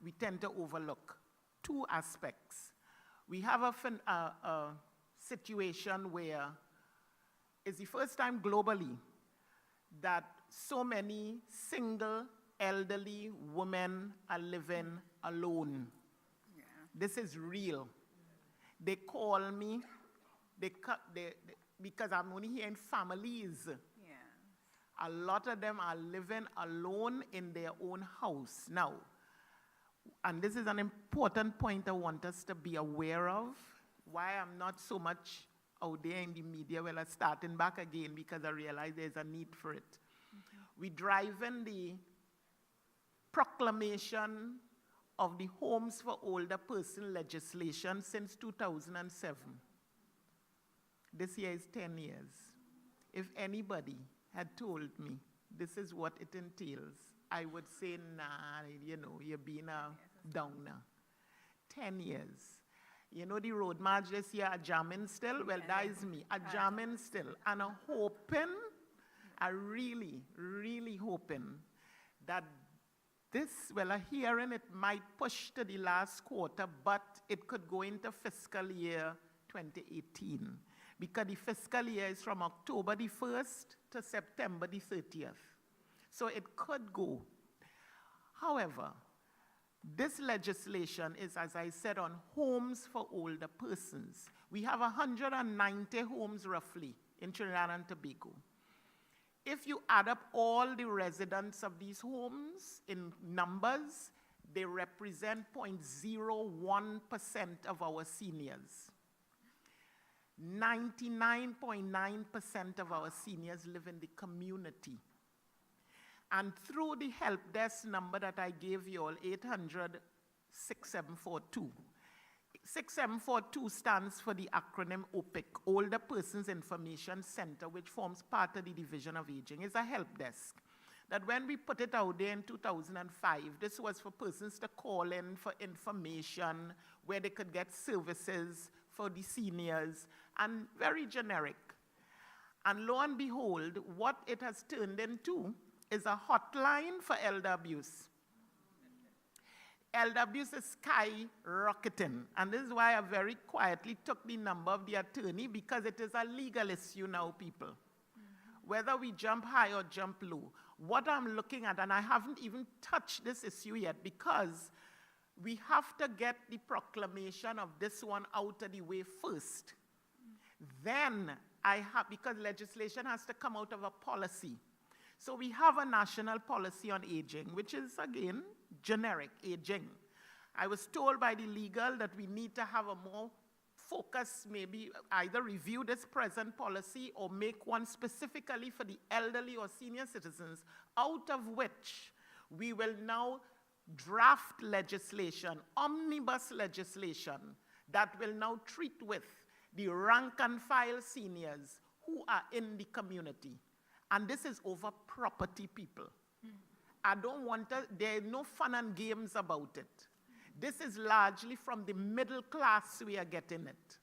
we tend to overlook. Two aspects. We have a situation where it's the first time globally that so many single elderly women are living alone. Yeah. This is real. They call me because I'm only hearing families. Yeah. A lot of them are living alone in their own house now. And this is an important point I want us to be aware of, why I'm not so much out there in the media. Well, I'm starting back again because I realize there's a need for it. We drive in the proclamation of the Homes for Older Person legislation since 2007. This year is 10 years. If anybody had told me this is what it entails, I would say, nah, you're being a downer. 10 years. You know the road march this year, a jamming still? Well, that is me, a jamming still. And a hoping, I really, really hoping that this, well, a hearing, it might push to the last quarter, but it could go into fiscal year 2018. Because the fiscal year is from October the 1st to September the 30th. So it could go. However, this legislation is, as I said, on homes for older persons. We have 190 homes roughly in Trinidad and Tobago. If you add up all the residents of these homes in numbers, they represent 0.01% of our seniors. 99.9% of our seniors live in the community. And through the help desk number that I gave you all, 800-6742. 6742 stands for the acronym OPIC, Older Persons Information Center, which forms part of the Division of Aging. It's a help desk. That when we put it out there in 2005, this was for persons to call in for information, where they could get services for the seniors, and very generic. And lo and behold, what it has turned into is a hotline for elder abuse. Elder abuse is skyrocketing, and this is why I very quietly took the number of the attorney, because it is a legal issue now, people. Whether we jump high or jump low. What I'm looking at, and I haven't even touched this issue yet, because we have to get the proclamation of this one out of the way first. Then because legislation has to come out of a policy. So we have a national policy on aging, which is, again, generic aging. I was told by the legal that we need to have a more focus, maybe either review this present policy or make one specifically for the elderly or senior citizens, out of which we will now draft legislation, omnibus legislation, that will now treat with the rank and file seniors who are in the community. And this is over property, people. I don't want to, there are no fun and games about it. This is largely from the middle class we are getting it.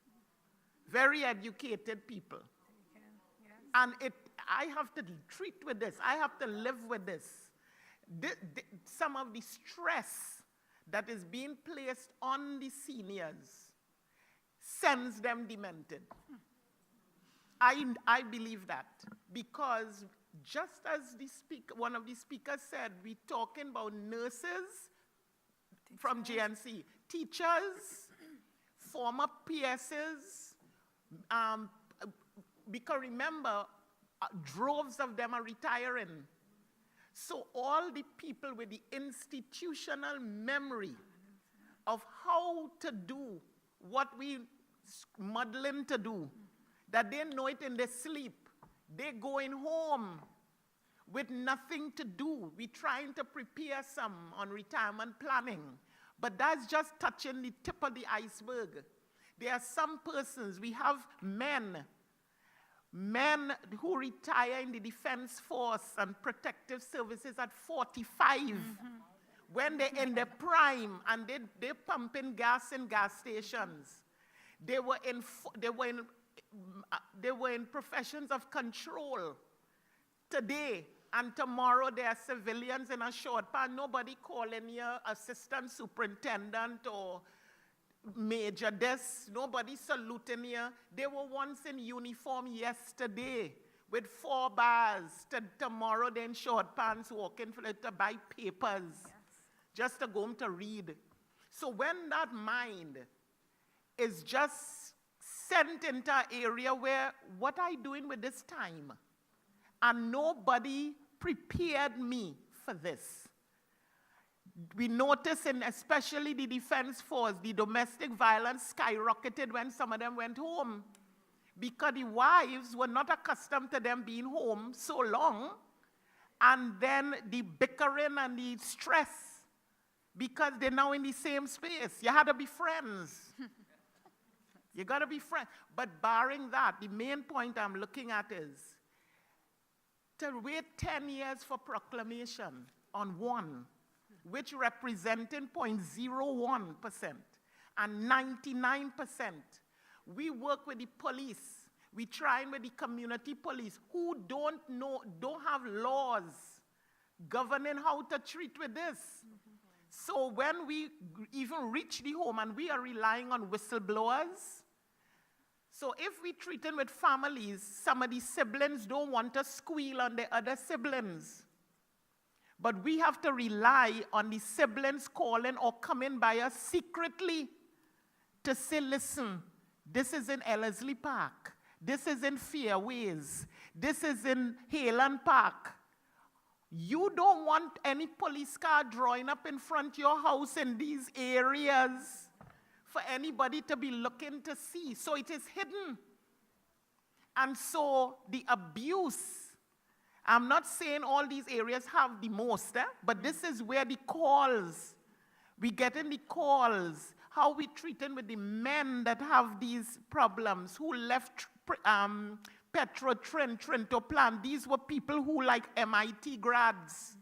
Very educated people. And I have to treat with this. I have to live with this. Some of the stress that is being placed on the seniors sends them demented. I believe that, because just as one of the speakers said, we're talking about nurses from JNC, teachers, former PSs, because remember, droves of them are retiring. So all the people with the institutional memory of how to do what we muddling to do, that they know it in their sleep. They're going home with nothing to do. We're trying to prepare some on retirement planning, but that's just touching the tip of the iceberg. There are some persons, we have men who retire in the Defense Force and Protective Services at 45, when they're in their prime and they're pumping gas in gas stations. They were in professions of control. Today and tomorrow, there are civilians in a short pan. Nobody calling you assistant superintendent or major this. Nobody saluting you. They were once in uniform yesterday with 4 bars. Tomorrow, they're in short pants walking to buy papers, just to go home to read. So when that mind is just sent into an area where, what are you doing with this time? And nobody prepared me for this. We noticed in especially the Defense Force, the domestic violence skyrocketed when some of them went home, because the wives were not accustomed to them being home so long, and then the bickering and the stress, because they're now in the same space. You had to be friends. You got to be friends. But barring that, the main point I'm looking at is to wait 10 years for proclamation on one, which representing 0.01% and 99%. We work with the police. We try with the community police who don't have laws governing how to treat with this. So when we even reach the home and we are relying on whistleblowers, so if we treat them with families, some of the siblings don't want to squeal on the other siblings. But we have to rely on the siblings calling or coming by us secretly to say, listen, this is in Ellerslie Park. This is in Fairways. This is in Hayland Park. You don't want any police car drawing up in front of your house in these areas for anybody to be looking to see. So it is hidden. And so the abuse, I'm not saying all these areas have the most, but this is where the calls, we get in the calls, how we treating with the men that have these problems, who left Petro, Trento Plan. These were people who like MIT grads.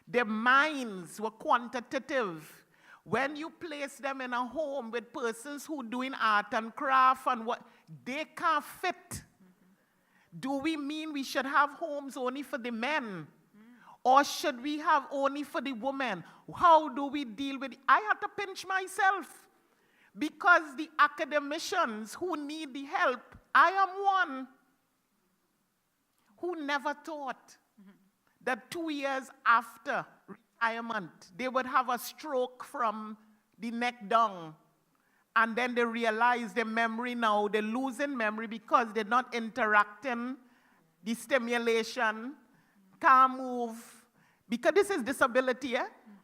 Their minds were quantitative. When you place them in a home with persons who doing art and craft and what, they can't fit. Do we mean we should have homes only for the men? Or should we have only for the women? How do we deal with it? I had to pinch myself because the academicians who need the help, I am one who never thought that 2 years after retirement, they would have a stroke from the neck down. And then they realize their memory now, they're losing memory because they're not interacting, the stimulation, can't move, because this is disability,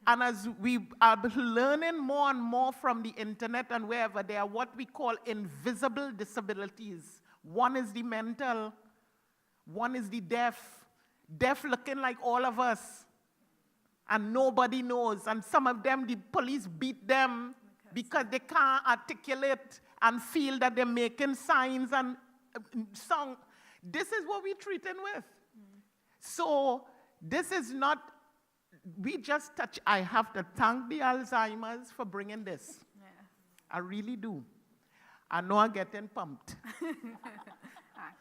And as we are learning more and more from the internet and wherever, there are what we call invisible disabilities. One is the mental, one is the deaf. Deaf looking like all of us, and nobody knows. And some of them, the police beat them because they can't articulate and feel that they're making signs and song. This is what we're treating with. So this is not, we just touch. I have to thank the Alzheimer's for bringing this. Yeah. I really do. I know I'm getting pumped.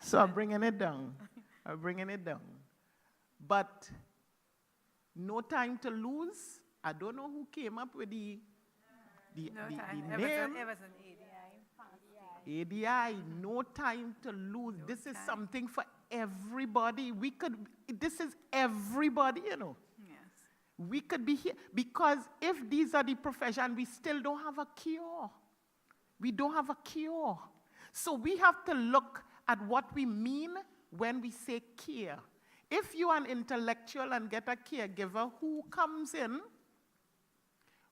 So I'm bringing it down. I'm bringing it down. But no time to lose. I don't know who came up with the name. It was an ADI. ADI, no time to lose. No this is time. something for everybody. This is everybody, you know. Yes. We could be here. Because if these are the professions, we still don't have a cure. We don't have a cure. So we have to look at what we mean when we say care. If you are an intellectual and get a caregiver who comes in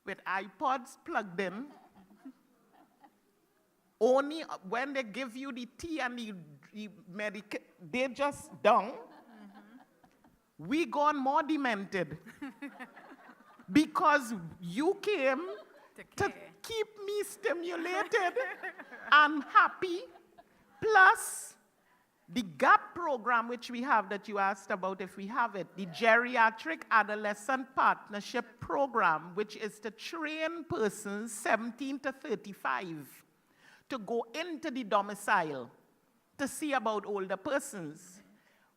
with iPods plugged in, only when they give you the tea and the medication, they just down. We gone more demented. Because you came to keep me stimulated and happy, plus the GAP program, which we have that you asked about if we have it, the Geriatric Adolescent Partnership Program, which is to train persons 17 to 35 to go into the domicile to see about older persons.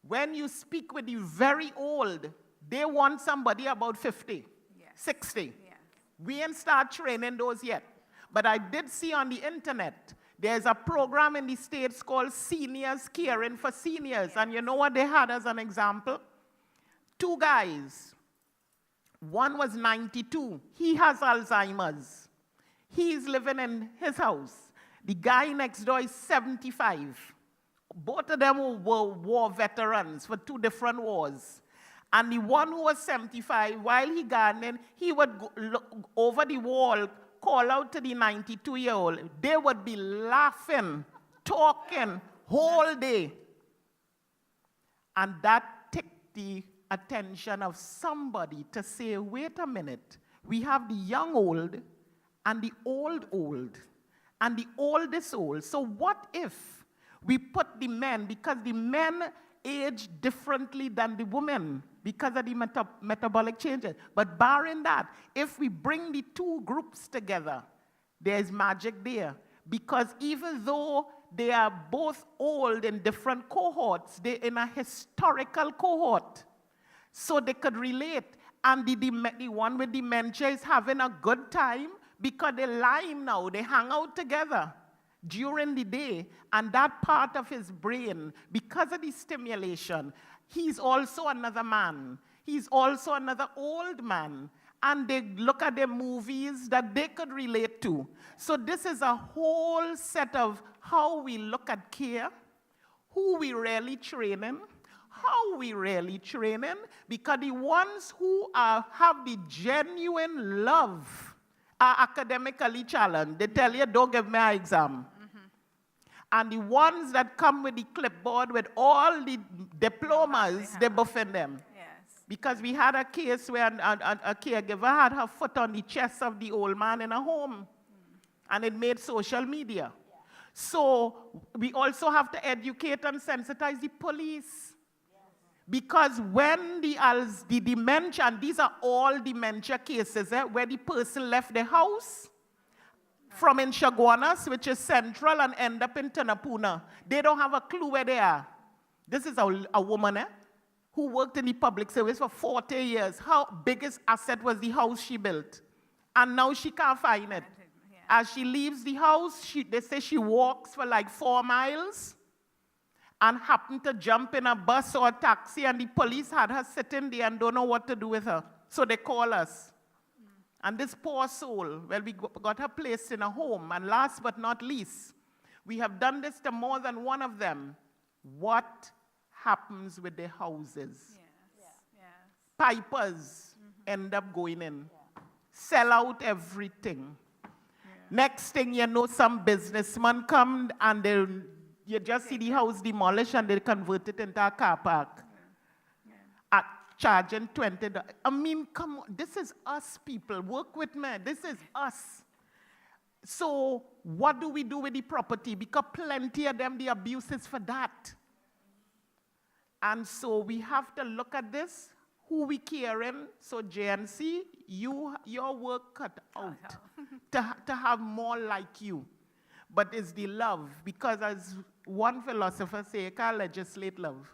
When you speak with the very old, they want somebody about 50, 60. Yes. We ain't start training those yet. But I did see on the internet, there's a program in the States called Seniors Caring for Seniors. And you know what they had as an example? 2 guys. One was 92. He has Alzheimer's. He's living in his house. The guy next door is 75. Both of them were war veterans for 2 different wars. And the one who was 75, while he gardening, he would go, look over the wall, call out to the 92-year-old. They would be laughing, talking, whole day. And that took the attention of somebody to say, wait a minute, we have the young old and the old and the oldest old. So what if we put the men, because the men age differently than the women because of the metabolic changes. But barring that, if we bring the two groups together, there's magic there. Because even though they are both old in different cohorts, they're in a historical cohort. So they could relate. And the one with dementia is having a good time because they lime now, they hang out together during the day, and that part of his brain, because of the stimulation, he's also another man. He's also another old man. And they look at the movies that they could relate to. So this is a whole set of how we look at care, who we really training, how we really training, because the ones who have the genuine love are academically challenged. They tell you, don't give me an exam. And the ones that come with the clipboard with all the diplomas, they buffing them. Yes. Because we had a case where a caregiver had her foot on the chest of the old man in a home. And it made social media. So we also have to educate and sensitize the police. Because when the dementia, and these are all dementia cases, where the person left the house, from in Chaguanas, which is central, and end up in Tanapuna. They don't have a clue where they are. This is a woman who worked in the public service for 40 years. Her biggest asset was the house she built. And now she can't find it. As she leaves the house, they say she walks for like 4 miles and happened to jump in a bus or a taxi, and the police had her sitting there and don't know what to do with her. So they call us. And this poor soul, well, we got her placed in a home. And last but not least, we have done this to more than one of them. What happens with the houses? Pipers end up going in, sell out everything. Next thing you know, some businessman come and you just see the house demolished and they convert it into a car park. Charging $20. I mean, come on, this is us, people. Work with me. This is us. So what do we do with the property? Because plenty of them, the abuse is for that. And so we have to look at this, who we caring. So JNC, your work cut out to have more like you. But it's the love, because as one philosopher said, you can't legislate love.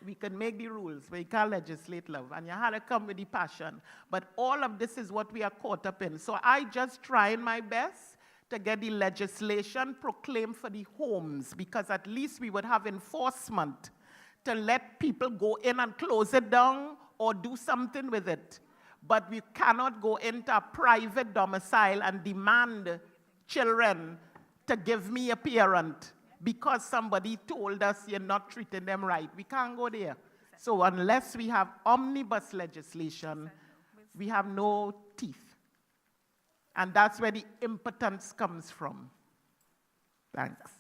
We can make the rules, but you can't legislate love. And you had to come with the passion. But all of this is what we are caught up in. So I just trying my best to get the legislation proclaimed for the homes, because at least we would have enforcement to let people go in and close it down or do something with it. But we cannot go into a private domicile and demand children to give me a parent because somebody told us you're not treating them right. We can't go there. So unless we have omnibus legislation, we have no teeth. And that's where the impotence comes from. Thanks.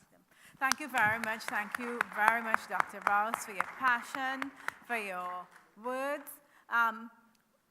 Thank you very much. Thank you very much, Dr. Rouse, for your passion, for your words.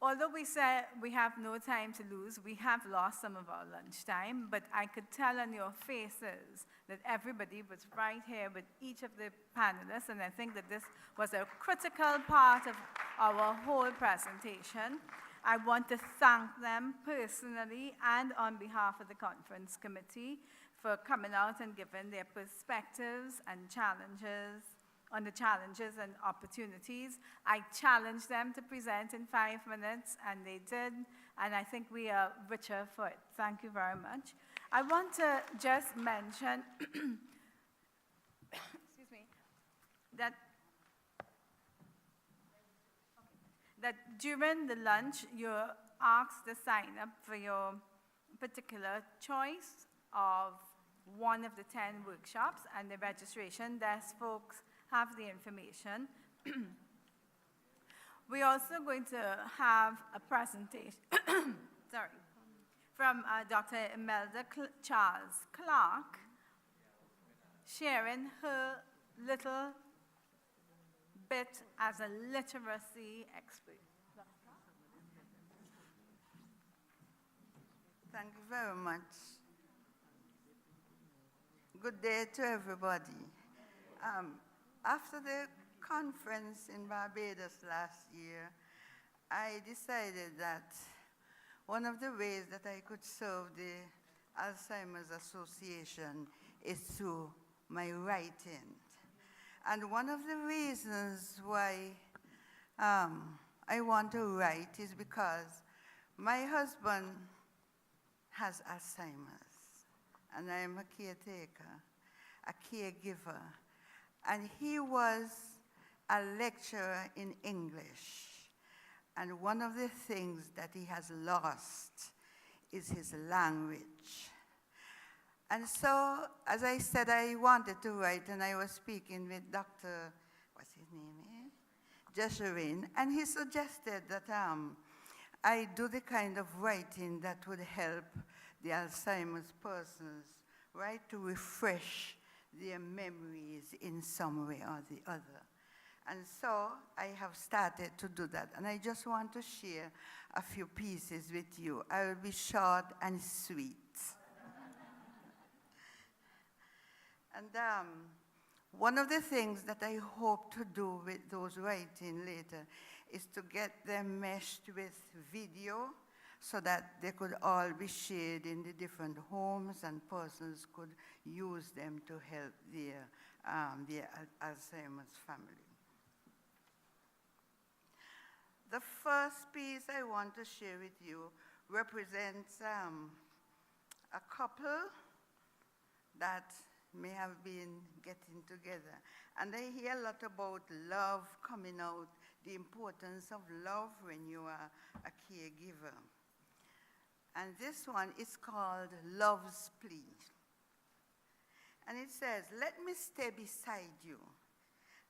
Although we said we have no time to lose, we have lost some of our lunchtime, but I could tell on your faces that everybody was right here with each of the panelists, and I think that this was a critical part of our whole presentation. I want to thank them personally and on behalf of the conference committee for coming out and giving their perspectives and challenges on the challenges and opportunities. I challenged them to present in 5 minutes, and they did, and I think we are richer for it. Thank you very much. I want to just mention excuse me, that during the lunch, you're asked to sign up for your particular choice of one of the 10 workshops, and the registration desk folks have the information. We're also going to have a presentation from Dr. Imelda Charles Clark, sharing her little bit as a literacy expert. Thank you very much. Good day to everybody. After the conference in Barbados last year, I decided that one of the ways that I could serve the Alzheimer's Association is through my writing. And one of the reasons why I want to write is because my husband has Alzheimer's, and I am a caretaker, a caregiver, and he was a lecturer in English. And one of the things that he has lost is his language. And so, as I said, I wanted to write, and I was speaking with Dr. what's his name, Jesherin, and he suggested that I do the kind of writing that would help the Alzheimer's persons, right, to refresh their memories in some way or the other. And so I have started to do that, and I just want to share a few pieces with you. I will be short and sweet. And one of the things that I hope to do with those writing later is to get them meshed with video so that they could all be shared in the different homes and persons could use them to help their Alzheimer's family. The first piece I want to share with you represents a couple that may have been getting together. And I hear a lot about love coming out, the importance of love when you are a caregiver. And this one is called Love's Plea. And it says, "Let me stay beside you.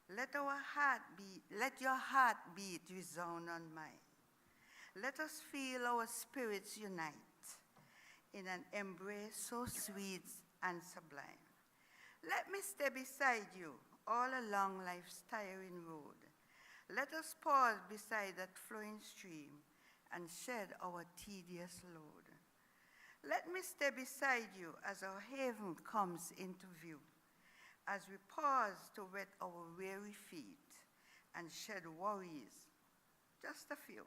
Let your heartbeat resound on mine. Let us feel our spirits unite in an embrace so sweet and sublime. Let me stay beside you all along life's tiring road. Let us pause beside that flowing stream and shed our tedious load. Let me stay beside you as our haven comes into view, as we pause to wet our weary feet and shed worries, just a few.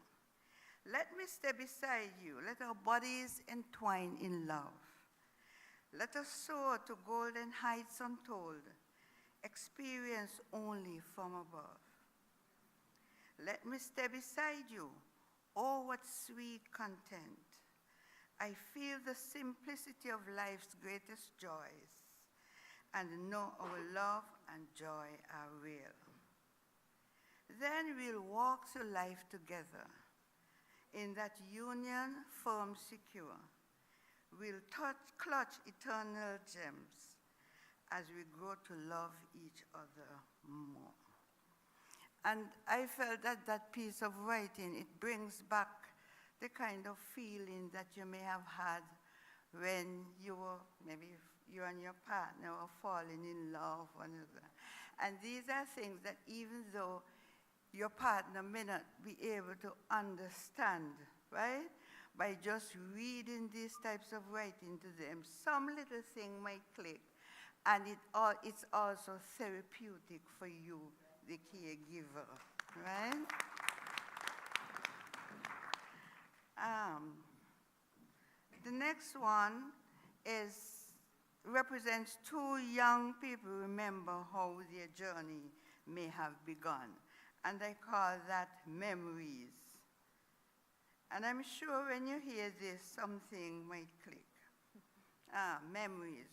Let me stay beside you. Let our bodies entwine in love. Let us soar to golden heights untold, experience only from above. Let me stay beside you. Oh, what sweet content. I feel the simplicity of life's greatest joys and know our love and joy are real. Then we'll walk through life together in that union firm secure. We'll clutch eternal gems as we grow to love each other more." And I felt that that piece of writing, it brings back the kind of feeling that you may have had when you were, maybe you and your partner were falling in love with one another. And these are things that even though your partner may not be able to understand, right? By just reading these types of writing to them, some little thing might click, and it's also therapeutic for you, the caregiver, right? The next one represents two young people remember how their journey may have begun, and I call that Memories. And I'm sure when you hear this, something might click. Memories.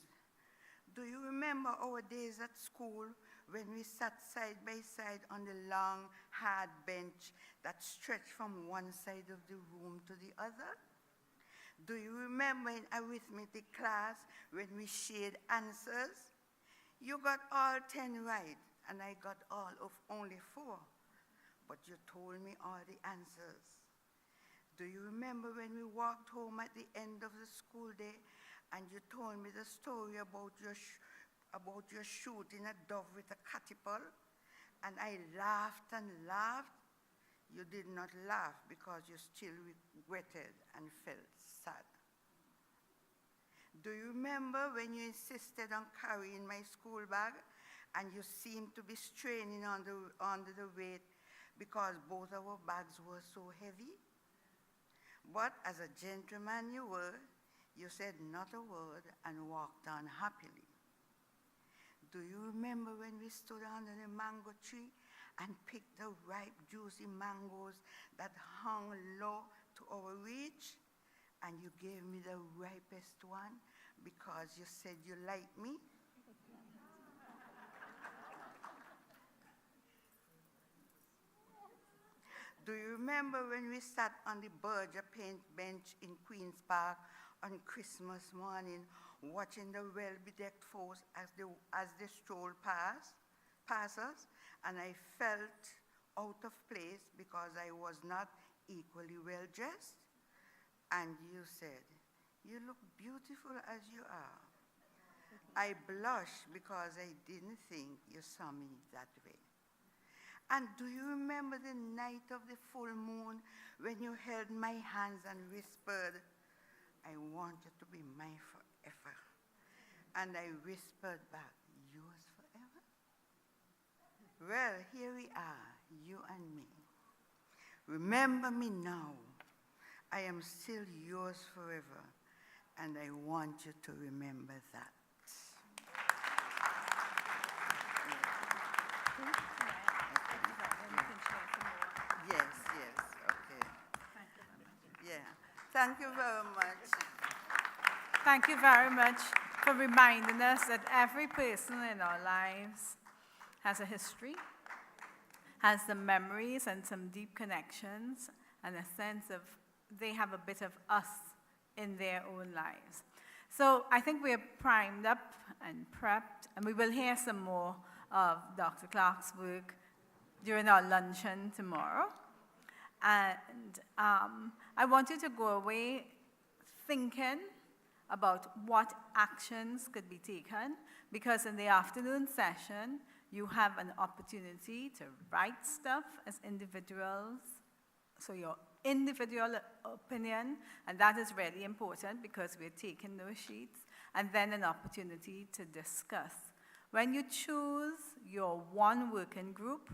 Do you remember our days at school when we sat side by side on the long, hard bench that stretched from one side of the room to the other? Do you remember in arithmetic class when we shared answers? You got all 10 right, and I got all of only 4, but you told me all the answers. Do you remember when we walked home at the end of the school day and you told me the story about your shooting a dove with a catapult? And I laughed and laughed. You did not laugh because you still regretted and felt sad. Do you remember when you insisted on carrying my school bag and you seemed to be straining under the weight because both our bags were so heavy. But as a gentleman you were, you said not a word and walked on happily. Do you remember when we stood under the mango tree and picked the ripe, juicy mangoes that hung low to our reach? And you gave me the ripest one because you said you liked me? Do you remember when we sat on the Berger paint bench in Queen's Park on Christmas morning, watching the well-bedecked folks as they strolled past us, and I felt out of place because I was not equally well dressed? And you said, "You look beautiful as you are." I blushed because I didn't think you saw me that way. And do you remember the night of the full moon when you held my hands and whispered, "I want you to be mine forever"? And I whispered back, "Yours forever?" Well, here we are, you and me. Remember me now. I am still yours forever, and I want you to remember that. Yes, okay. Yeah, thank you very much. Thank you very much for reminding us that every person in our lives has a history, has some memories and some deep connections, and a sense of they have a bit of us in their own lives. So I think we're primed up and prepped, and we will hear some more of Dr. Clark's work during our luncheon tomorrow. And I want you to go away thinking about what actions could be taken, because in the afternoon session, you have an opportunity to write stuff as individuals, so your individual opinion, and that is really important because we're taking those sheets, and then an opportunity to discuss. When you choose your one working group,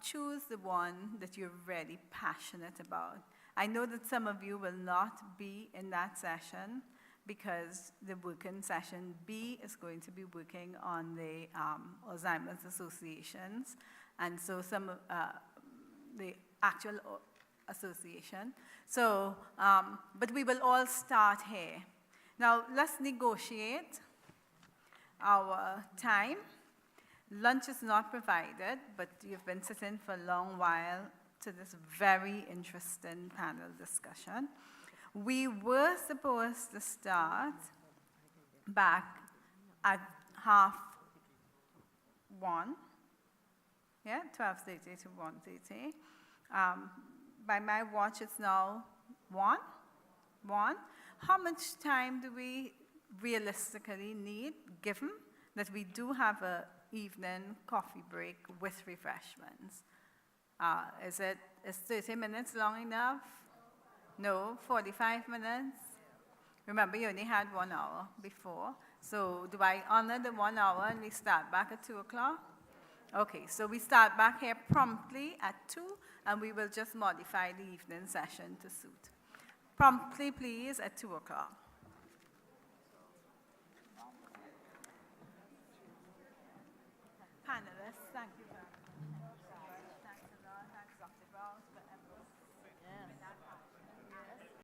choose the one that you're really passionate about. I know that some of you will not be in that session because the working session B is going to be working on the Alzheimer's associations, and so some of the actual association. So, but we will all start here. Now, let's negotiate our time. Lunch is not provided, but you've been sitting for a long while to this very interesting panel discussion. We were supposed to start back at 1:30, yeah, 12:30 to 1:30. By my watch, it's now 1. How much time do we realistically need, given that we do have an evening coffee break with refreshments? Is 30 minutes long enough? No, 45 minutes? Remember, you only had 1 hour before. So do I honor the 1 hour and we start back at 2 o'clock? Okay, so we start back here promptly at 2, and we will just modify the evening session to suit. Promptly, please, at 2 o'clock. Panelists, thank you very much.